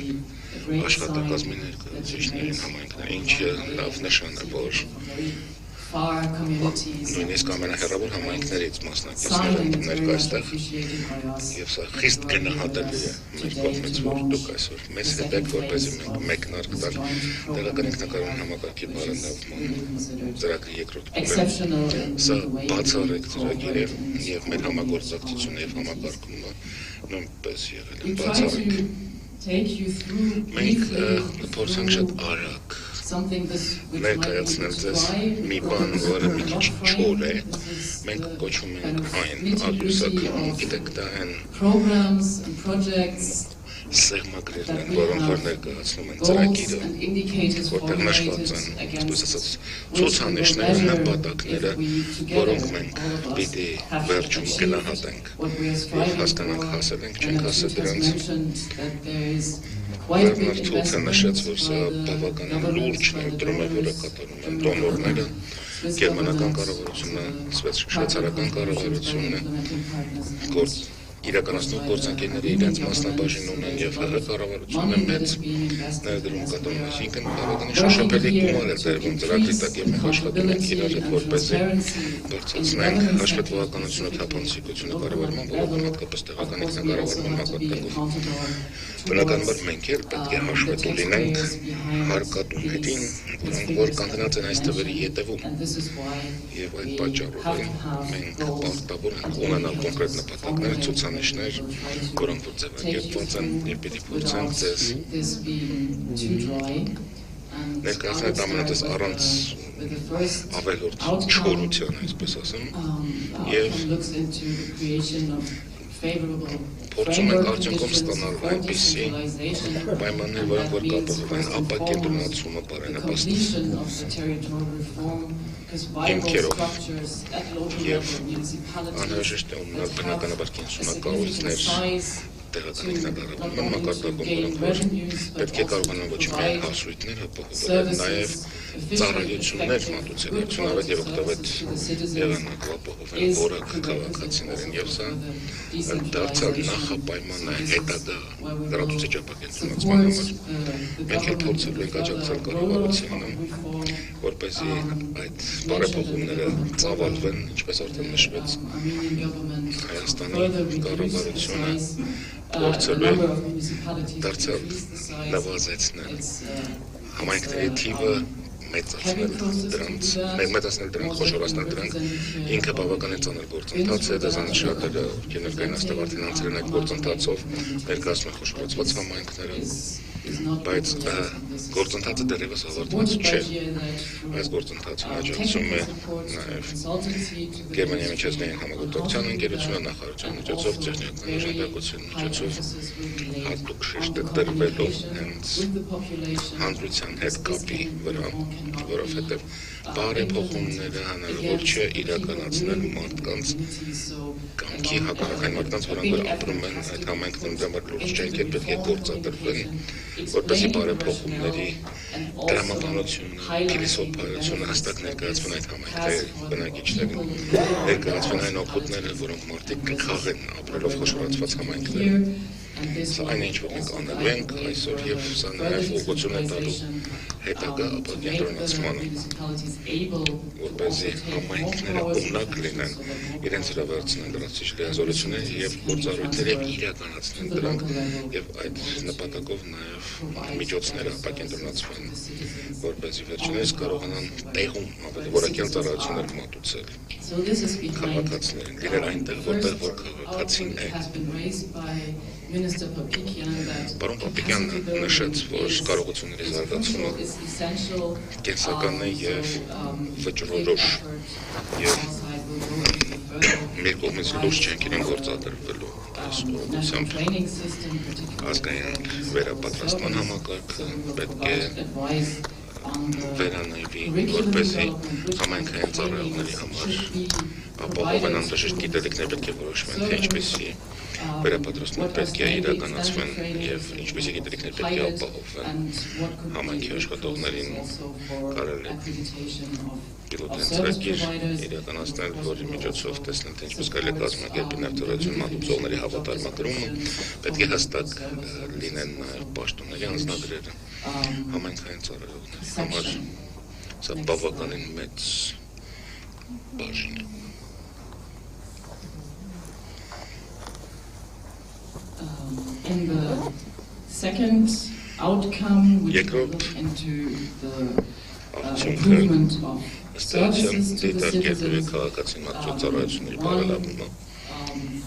աշխատակազմի ներկայացուցիչներին, համայնքներին, ինչը լավ նշան է, որ նույնիսկ ամենահեռավոր համայնքներից մասնակիցները ներկայստեղ եւ սա խիստ գնահատելի է մեր կողմից, որ դուք այսօր մեզ հետ եք, որպեսզի մենք մեկնարկ տալ տեղական ինքնակառավարման համակարգի բարելավման ծրագրի երկրորդ փուլը։ Սա բացառիկ ծրագիր է եւ մեր համագործակցությունը եւ համակարգումը նույնպես եղել է բացառիկ։ Մենք փորձենք շատ արագ ներկայացնել ձեզ մի բան, որը մի քիչ չոր է, մենք կոչում ենք այն աղյուսական, գիտեք, դա են սեղմագրերն են, որոնք որ ներկայացնում են ծրագիրը, որտեղ նշված են, այսպես ասած, ցուցանիշները, նպատակները, որոնք մենք պիտի վերջում գնահատենք եւ հասկանանք հասել ենք, չենք հասել դրանց։ Մարդուց է նշեց, որ սա բավականին լուրջ ներդրում է, որը կատարում են դոնորները, գերմանական կառավարությունը, շվեյցարական կառավարությունը, իրականացնող գործընկերները իրենց մասնաբաժին ունեն եւ ՀՀ կառավարությունը մեծ ներդրում կատարում, այսինքն բավականին շոշափելի գումար է դրվում ծրագրի տակ եւ մենք աշխատում ենք իրար հետ, որպեսզի բարձրացնենք հաշվետվականությունը, թափանցիկությունը կառավարման ոլորտում, հատկապես տեղական ինքնակառավարման մակարդակով։ Բնականաբար մենք էլ պետք է հաշվետու լինենք հարկատուն հետին, որ կանգնած են այս թվերի ետևում եւ այդ պատճառով մենք պարտավոր ենք ունենալ կոնկրետ նպատակներ, ցուցանիշներ, որոնք որ ձևակերպված են եւ պիտի փորձենք ձեզ ներկայացնել ամենատես առանց ավելորդ չորության, այսպես ասեմ, եւ փորձում ենք արդյունքում ստանալ այնպիսի պայմաններ, որոնք որ կապահովեն ապակենտրոնացումը բարենպաստ հիմքերով եւ անհրաժեշտ է ունենալ բնականաբար կենսունակառույցներ, տեղական ինքնակառավարման մակարդակում, որոնք որ պետք է կարողանան ոչ միայն հասույթներ ապահովել, նաև ծառայություններ մատուցել, արդյունավետ եւ օգտավետ եղանակով ապահովել որակ քաղաքացիներին, եւ սա դարձավ նախապայման հետագա լրացուցիչ ապակենտրոնացման համար։ Մենք էլ փորձելու ենք աջակցել կառավարությանը, որպեսզի այդ բարեփոխումները ծավալվեն, ինչպես արդեն նշվեց, Հայաստանի կառավարությունը փորձելու է դարձյալ նվազեցնել համայնքների թիվը, մեծացնել դրանք, խոշորացնել դրանք, ինքը բավականին ծանր գործընթաց է, դեզանից շատերը ներկային այստեղ արդեն անցել են այդ գործընթացով, ներկայացնում են խոշորացված համայնքները, բայց գործընթացը դեռևս ավարտված չէ։ Այս գործընթացին աջակցում է նաև Գերմանիայի միջազգային համագործակցության ընկերությունը նախարարության միջոցով, տեխնիկական օժանդակության միջոցով հատուկ շեշտ է տրվելով հենց հանրության հետ կապի վրա, որովհետև բարեփոխումները հնարավոր չէ իրականացնել մարդկանց կամքի հակառակ այն մարդկանց, որոնք որ ապրում են այդ համայնքներում, դրա լուրջ ջանքեր պետք է գործադրվեն, որպեսզի բարեփոխումների դրամաբանությունը, փիլիսոփայությունը հստակ ներկայացվեն այդ համայնքների բնակիչներին, ներկայացվեն այն օգուտները, որոնք մարդիկ կքաղեն ապրելով խոշորացված համայնքներում։ Սա այն ինչ որ մենք անելու ենք այսօր եւ սա նաեւ ուղղություն է տալու հետագա ապակենտրոնացմանը, որպեսզի համայնքները ունակ լինեն իրենց հրավերցնեն լրացուցիչ լիազորություններ եւ գործառույթները իրականացնեն դրանք եւ այդ նպատակով նաեւ միջոցները ապակենտրոնացվեն, որպեսզի վերջիններս կարողանան տեղում ավելի որակյալ ծառայություններ մատուցել քաղաքացիներին, լինել այնտեղ, որտեղ որ քաղաքացին է։ Պարոն Պապիկյանն նշեց, որ կարողությունների զարգացումը կենսական է եւ վճռորոշ եւ մեր կողմից լուրջ ջանքեր են գործադրվելու այս ուղղությամբ ազգային վերապատրաստման համակարգը պետք է վերանայվի, որպեսզի համայնքային ծառայողների համար ապահովեն անհրաժեշտ գիտելիքներ պետք է որոշվեն, թե ինչպեսի վերապատրաստում պետք է իրականացվեն եւ ինչպեսի գիտելիքներ պետք է ապահովվեն համայնքի աշխատողներին կարելի պիլոտային ծրագիր իրականացնել, որի միջոցով տեսնել, թե ինչպես կարելի է կազմակերպել նավթարայություն մատուցողների հավատարմագրումը, պետք է հստակ լինեն նաեւ պաշտոնների անձնագրերը համայնքային ծառայողների համար, սա բավականին մեծ բաժին է։ In the second outcome, we look into the improvement of services to the citizens.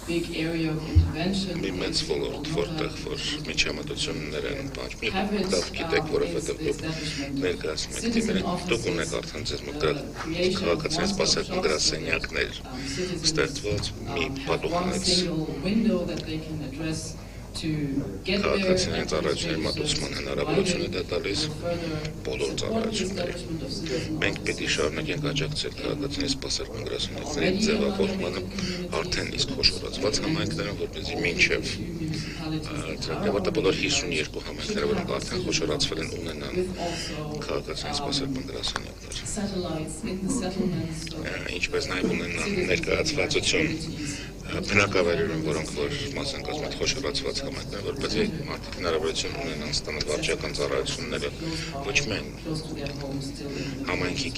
Big area of intervention. Մեծ ոլորտ, որտեղ որ միջամտություններ են բաժնի, դավ գիտեք, որովհետև դուք ներկայացնում եք թիմերը, դուք ունեք արդեն ձեզ մոտ քաղաքացիների սպասարկման գրասենյակներ ստեղծված մի պատուհանից քաղաքացիների ծառայությունների մատուցման հնարավորություն է դա տալիս բոլոր ծառայությունների։ Մենք պետք է շարունակենք աջակցել քաղաքացիների սպասարկման գրասենյակների ձևավորմանը արդեն իսկ խոշորացված համայնքներում, որպեսզի մինչև ծրագրի բոլոր 52 համայնքները, որոնք արդեն խոշորացվել են, ունենան քաղաքացիների սպասարկման գրասենյակներ։ Ինչպես նաև ունենան ներկայացվածություն բնակավայրերում, որոնք որ մասն կազմած խոշորացված համայնքներ, որպեսզի մարդիկ հնարավորություն ունենան ստանալ վարչական ծառայությունները ոչ միայն համայնքի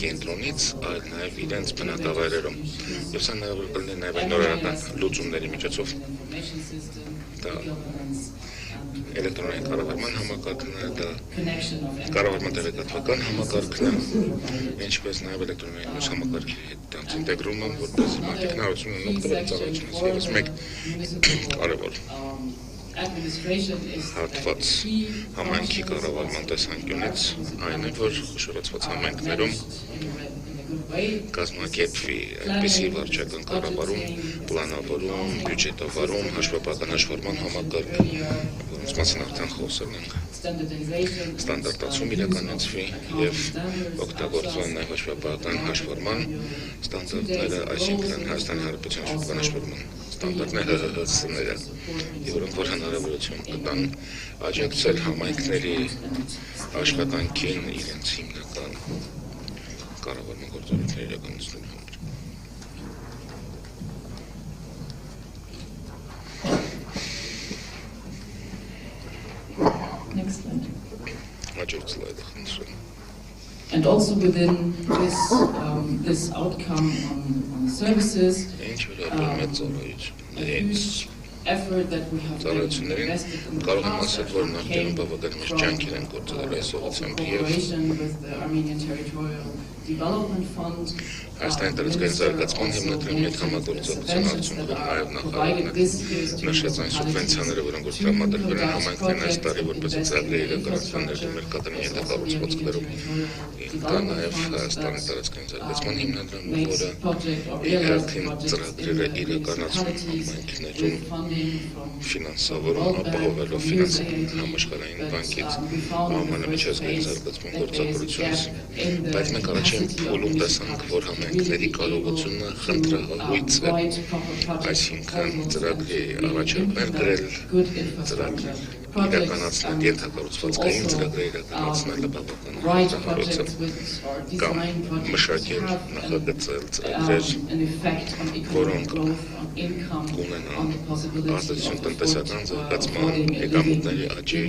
կենտրոնից, այլ նաև իրենց բնակավայրերում։ Եվ սա նաև կլինի նաև նորարարական լուծումների միջոցով։ Դա էլեկտրոնային կառավարման համակարգն է, դա կառավարման տեղեկատվական համակարգն է, ինչպես նաև էլեկտրոնային մյուս համակարգի հետ դրանց ինտեգրումը, որպեսզի մարդիկ հնարավորություն ունենան օգտվել ծառայությունից։ Եվս մեկ կարևոր հատված համայնքի կառավարման տեսանկյունից այն է, որ խոշորացված համայնքներում կազմակերպվի այդպիսի վարչական կառավարում, պլանավորում, բյուջետավարում, հաշվապահական հաշվառման համակարգ, որոնց մասին արդեն խոսել ենք, ստանդարտացում իրականացվի եւ օգտագործվեն նաեւ հաշվապահական հաշվառման ստանդարտները, այսինքն Հայաստանի Հանրապետության հաշվապահական հաշվառման ստանդարտները ՀՀՀ-ները, որոնք որ հնարավորություն կտան աջակցել համայնքների աշխատանքին իրենց հիմնական կառավարման գործառույթների իրականացնելու համար։ Next slide. Հաջորդ սլայդը խնդրում։ And also within this outcome on services, a huge effort that we have invested in the past effort came from cooperation with the Armenian Territorial Development Fund. Հայաստանի տարածքային զարգացման հիմնադրամի հետ համագործակցության արդյունքում նաև նախարարությունը նշեց այն սուբվենցիաները, որոնք որ տրամադրվել են համայնքներին այս տարի որպես ծրագրի իրականացման ներդրումներ կատարեն ենթակառուցվածքներում։ Կա նաև Հայաստանի տարածքային զարգացման հիմնադրամը, որը իհարկե ծրագրերը իրականացնում համայնքներում ֆինանսավորում ապահովելով համաշխարհային բանկից ԱՄՆ միջազգային զարգացման գործակալությունից, բայց մենք առաջին փուլում տեսանք, որ համայնքների կարողությունը խնդրահարույց է, այսինքն ծրագրի առաջարկներ գրել, ծրագրի իրականացնել, ենթակառուցվածքային ծրագրեր իրականացնելը բավական հնարավորություն կամ մշակել, նախագծել ծրագրեր, որոնք կունենան ազդեցություն տնտեսական զարգացման, եկամուտների աճի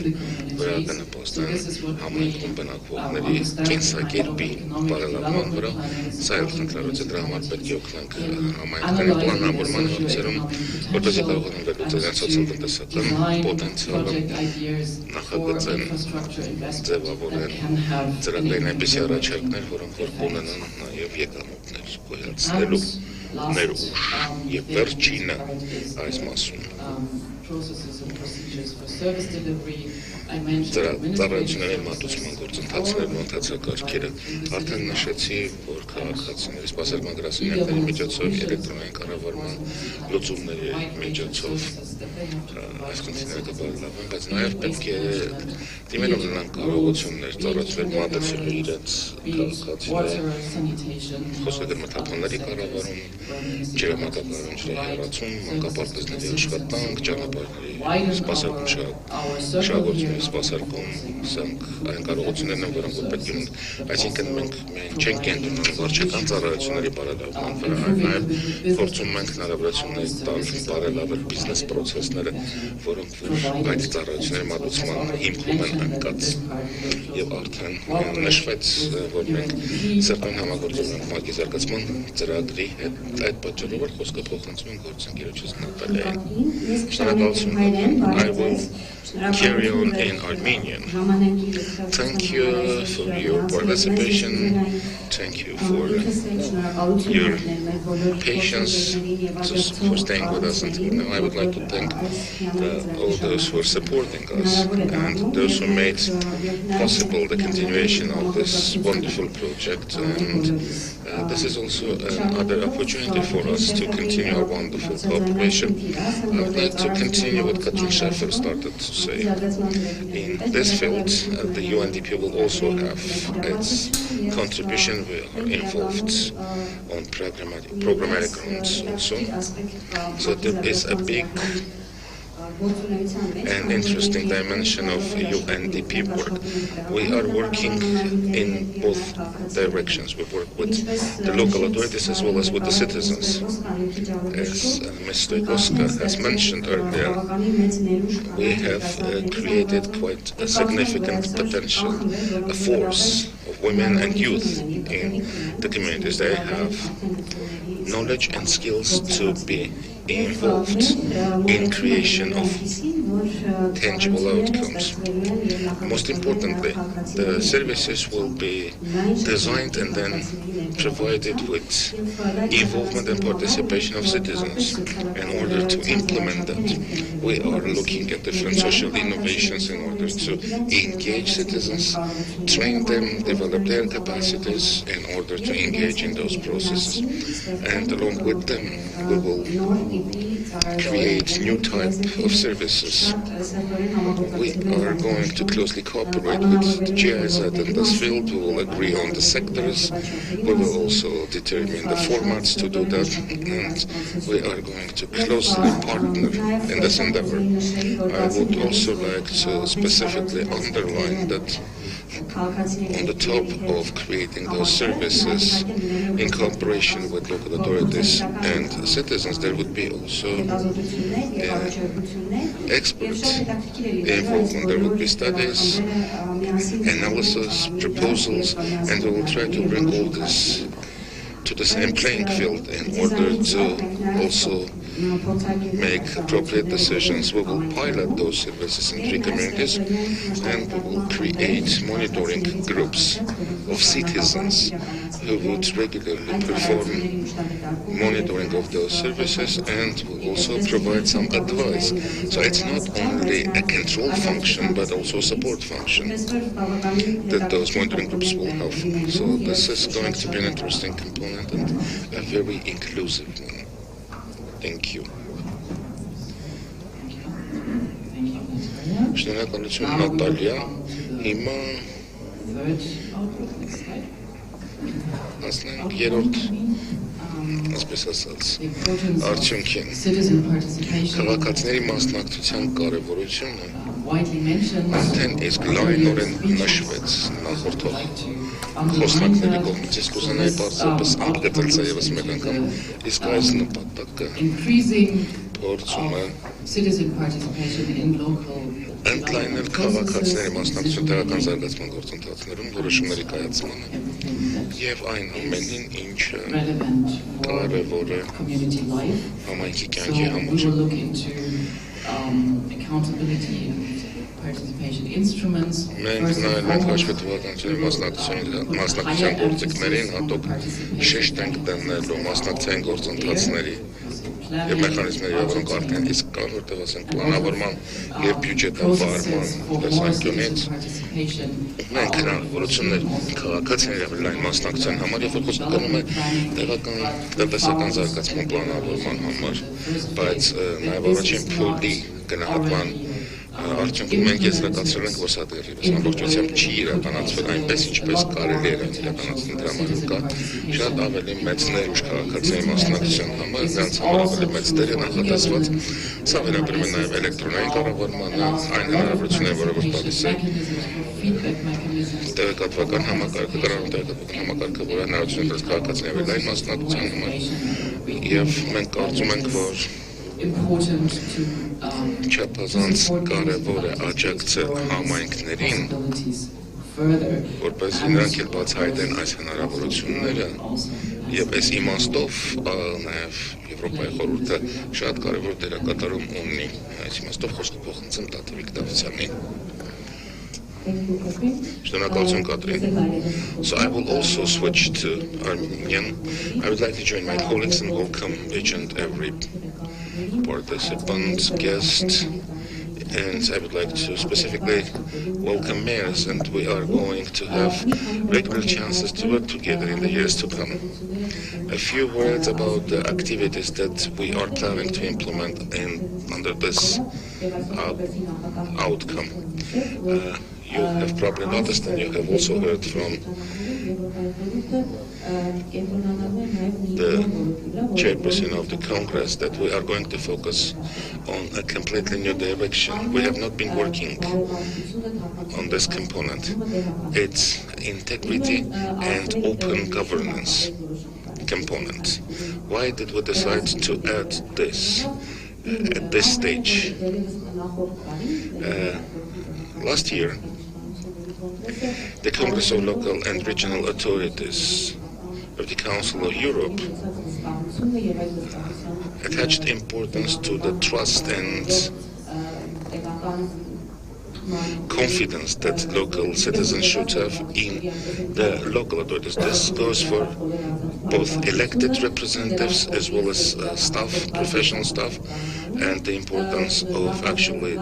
վրա կնպաստեն համայնքում բնակվողների կենսակերպի բարելավման վրա, սա էլ խնդրալուց է դրա համար պետք է օգնենք համայնքների պլանավորման հարցերում, որպեսզի կարողանան վերլուծել սոցիալ-տնտեսական պոտենցիալը, նախագծեն, ձևավորեն ծրագրային այնպիսի առաջարկներ, որոնք որ կունենան նաև եկամուտներ գոյացնելու ներուժ եւ վերջինը այս մասում ծառայությունների մատուցման գործընթացներն ու ընթացակարգերը արդեն նշեցի, որ քաղաքացիների սպասարկման գրասենյակների միջոցով էլեկտրոնային կառավարման լուծումների միջոցով այս խնդիրները կբարելավեն, բայց նաև պետք է դիմելով նրանք կարողություններ ծառայություններ մատուցելու իրենց քաղաքացիների խոսքերմթափանների կառավարում, ջրամատակարարում, ջրահեռացում, մանկապարտեզների աշխատանք, ճանապարհների սպասարկում շահագործումների սպասարկում, սրանք այն կարողություններն են, որոնք պետք են, այսինքն մենք չենք կենտրոնում վարչական ծառայությունների բարելավման վրա, այլ նաև փորձում ենք հնարավորություններ տալ բարելավել բիզնես պրոցեսները, որոնք այդ ծառայությունների մատուցման հիմքում են ընկած եւ արդեն նշվեց, որ մենք սերտային համագործում ենք ՄԱԿ-ի զարգացման ծրագրի հետ այդ պատճառով որ խոսքը փոխանցում են գործընկերոջից Նատալիային։ Շնորհակալություն։ I will carry on in Armenian. Thank you for your participation. Thank you for your patience, for staying with us until now. I would like to thank all those who are supporting us and those who made possible the continuation of this wonderful project. And this is also another opportunity for us to continue our wonderful cooperation. I would like to continue what Katrin Schaffer started to say. In this field, the UNDP will also have its contribution. We are involved on programmatic grounds also. So there is a big and interesting dimension of UNDP work. We are working in both directions. We work with the local authorities as well as with the citizens. As Ms. Stoikovska has mentioned earlier, we have created quite a significant potential, a force of women and youth in the communities. They have knowledge and skills to be involved in creation of tangible outcomes. Most importantly, the services will be designed and then provided with involvement and participation of citizens. In order to implement that, we are looking at different social innovations in order to engage citizens, train them, develop their capacities in order to engage in those processes. And along with them, we will create new type of services. We are going to closely cooperate with the GIZ in this field. We will agree on the sectors. We will also determine the formats to do that, and we are going to closely partner in this endeavor. I would also like to specifically underline that on the top of creating those services in cooperation with local authorities and citizens, there would be also experts involvement. There would be studies, analysis, proposals, and we will try to bring all this to the same playing field in order to also make appropriate decisions. We will pilot those services in 3 communities, and we will create monitoring groups of citizens who would regularly perform monitoring of those services, and will also provide some advice. So it's not only a control function, but also a support function that those monitoring groups will have. So this is going to be an interesting component and a very inclusive one. Thank you. Շնորհակալություն Նատալիա։ Հիմա ասենք երրորդ այսպես ասած արդյունքին քաղաքացիների մասնակցության կարևորությունը արդեն իսկ լայնորեն նշվեց նախորդող խոսնակների կողմից, իսկ ուզենայի պարզապես ընդգծել սա ևս մեկ անգամ, իսկ այս նպատակը փորձում է ընդլայնել քաղաքացիների մասնակցություն տեղական զարգացման գործընթացներում որոշումների կայացմանը եւ այն ամենին, ինչը կարեւոր է համայնքի կյանքի համար։ Մենք նայելով հաշվետվականության մասնակցության գործիքներին հատուկ շեշտ ենք դնելու մասնակցային գործընթացների եւ մեխանիզմների, որոնք արդեն իսկ կան, որտեղ ասենք պլանավորման եւ բյուջետավորման տեսանկյունից մենք հնարավորություններ քաղաքացիների ավելի լայն մասնակցության համար եւ խոսքը գնում է տեղական տնտեսական զարգացման պլանավորման համար, բայց նաեւ առաջին փուլի գնահատման արդյունքում մենք եզրակացրել ենք, որ սա դեռևս ամբողջությամբ չի իրականացվել այնպես, ինչպես կարելի էր իրականացնել դրա համար կա շատ ավելի մեծ ներուժ քաղաքացիների մասնակցության համար, նրանց համար ավելի մեծ դեր է նախատեսված, սա վերաբերում է նաև էլեկտրոնային կառավարմանը, այն հնարավորությունները, որը որ տալիս է տեղեկատվական համակարգը, տեղեկատվական համակարգը, որը հնարավորություն տալիս քաղաքացիների ավելի լայն մասնակցության համար, եւ մենք կարծում ենք, որ չափազանց կարևոր է աջակցել համայնքներին, որպեսզի նրանք էլ բացահայտեն այս հնարավորությունները եւ այս իմաստով նաեւ Եվրոպայի խորհուրդը շատ կարևոր դերակատարում ունի այս իմաստով խոսքը փոխանցեմ Տաթևիկ Դավթյանին։ Շնորհակալություն Կատրին. So I will also switch to Armenian. I would like to join my colleagues and welcome each and every participant, guest, and I would like to specifically welcome mayors, and we are going to have regular chances to work together in the years to come. A few words about the activities that we are planning to implement under this outcome. You have probably noticed, and you have also heard from the chairperson of the Congress, that we are going to focus on a completely new direction. We have not been working on this component. It's integrity and open governance component. Why did we decide to add this at this stage? Last year, the Congress of Local and Regional Authorities of the Council of Europe attached importance to the trust and confidence that local citizens should have in the local authorities. This goes for both elected representatives as well as staff, professional staff, and the importance of actually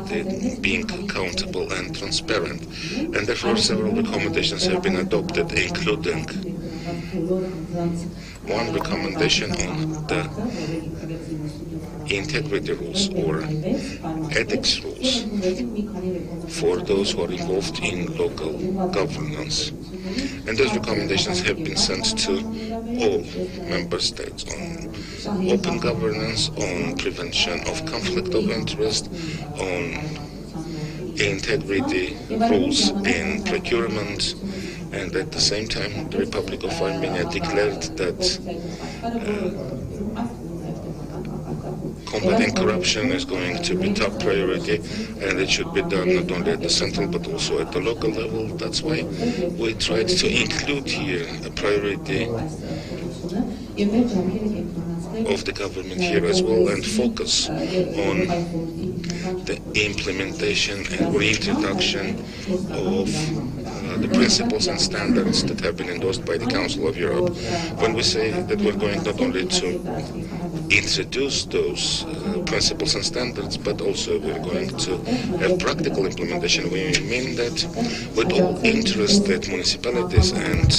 being accountable and transparent. And therefore several recommendations have been adopted, including one recommendation on the integrity rules or ethics rules for those who are involved in local governance. And those recommendations have been sent to all member states on open governance, on prevention of conflict of interest, on integrity rules in procurement, and at the same time the Republic of Armenia declared that combating corruption is going to be top priority, and it should be done not only at the central but also at the local level. That's why we tried to include here a priority of the government here as well, and focus on the implementation and reintroduction of the principles and standards that have been endorsed by the Council of Europe. When we say that we're going not only to introduce those principles and standards, but also we're going to have practical implementation, we mean that with all interested municipalities and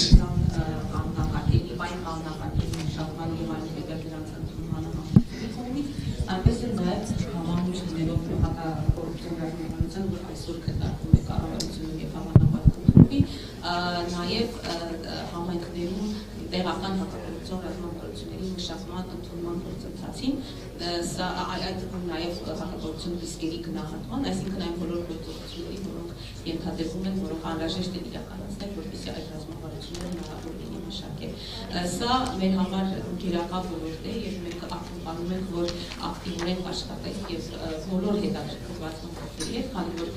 նաև համայնքներում տեղական հակապետության ռազմավարությունների մշակման ընդունման գործընթացին, սա այդ նաև հակապետության ռիսկերի գնահատման, այսինքն այն բոլոր գործողությունների, որոնք ենթադրվում են, որոնք անհրաժեշտ է իրականացնել, որպեսզի այդ ռազմավարությունները հնարավոր լինի մշակել։ Սա մեր համար գերակա ոլորտ է, եւ մենք ակնկալում ենք, որ ակտիվորեն աշխատենք եւ բոլոր հետաքրքրված մասնակիցների հետ, քանի որ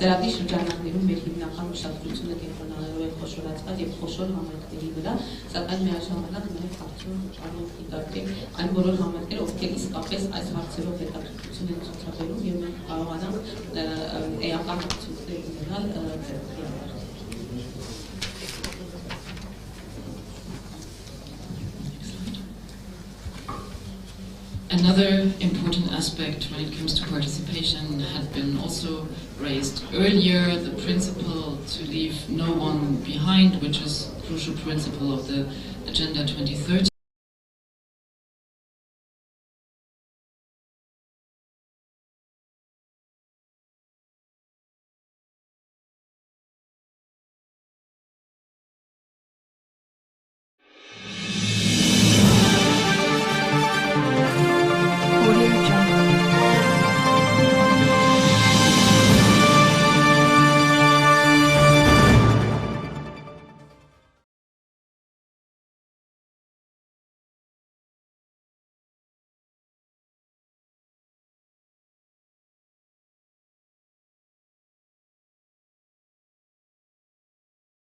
ծրագրի շրջանակներում մեր հիմնական ուշադրությունը կենտրոնանալու է խոշորացված եւ խոշոր համայնքների վրա, սակայն միաժամանակ նաեւ արդյունք կարող դիտարկել այն բոլոր համայնքները, ովքեր իսկապես այս հարցերով հետաքրքրություն են ցուցաբերում եւ մենք կարողանանք էական արդյունքներ ունենալ ծրագրի համար։ Another important aspect when it comes to participation had been also raised earlier, the principle to leave no one behind, which is a crucial principle of the Agenda 2030.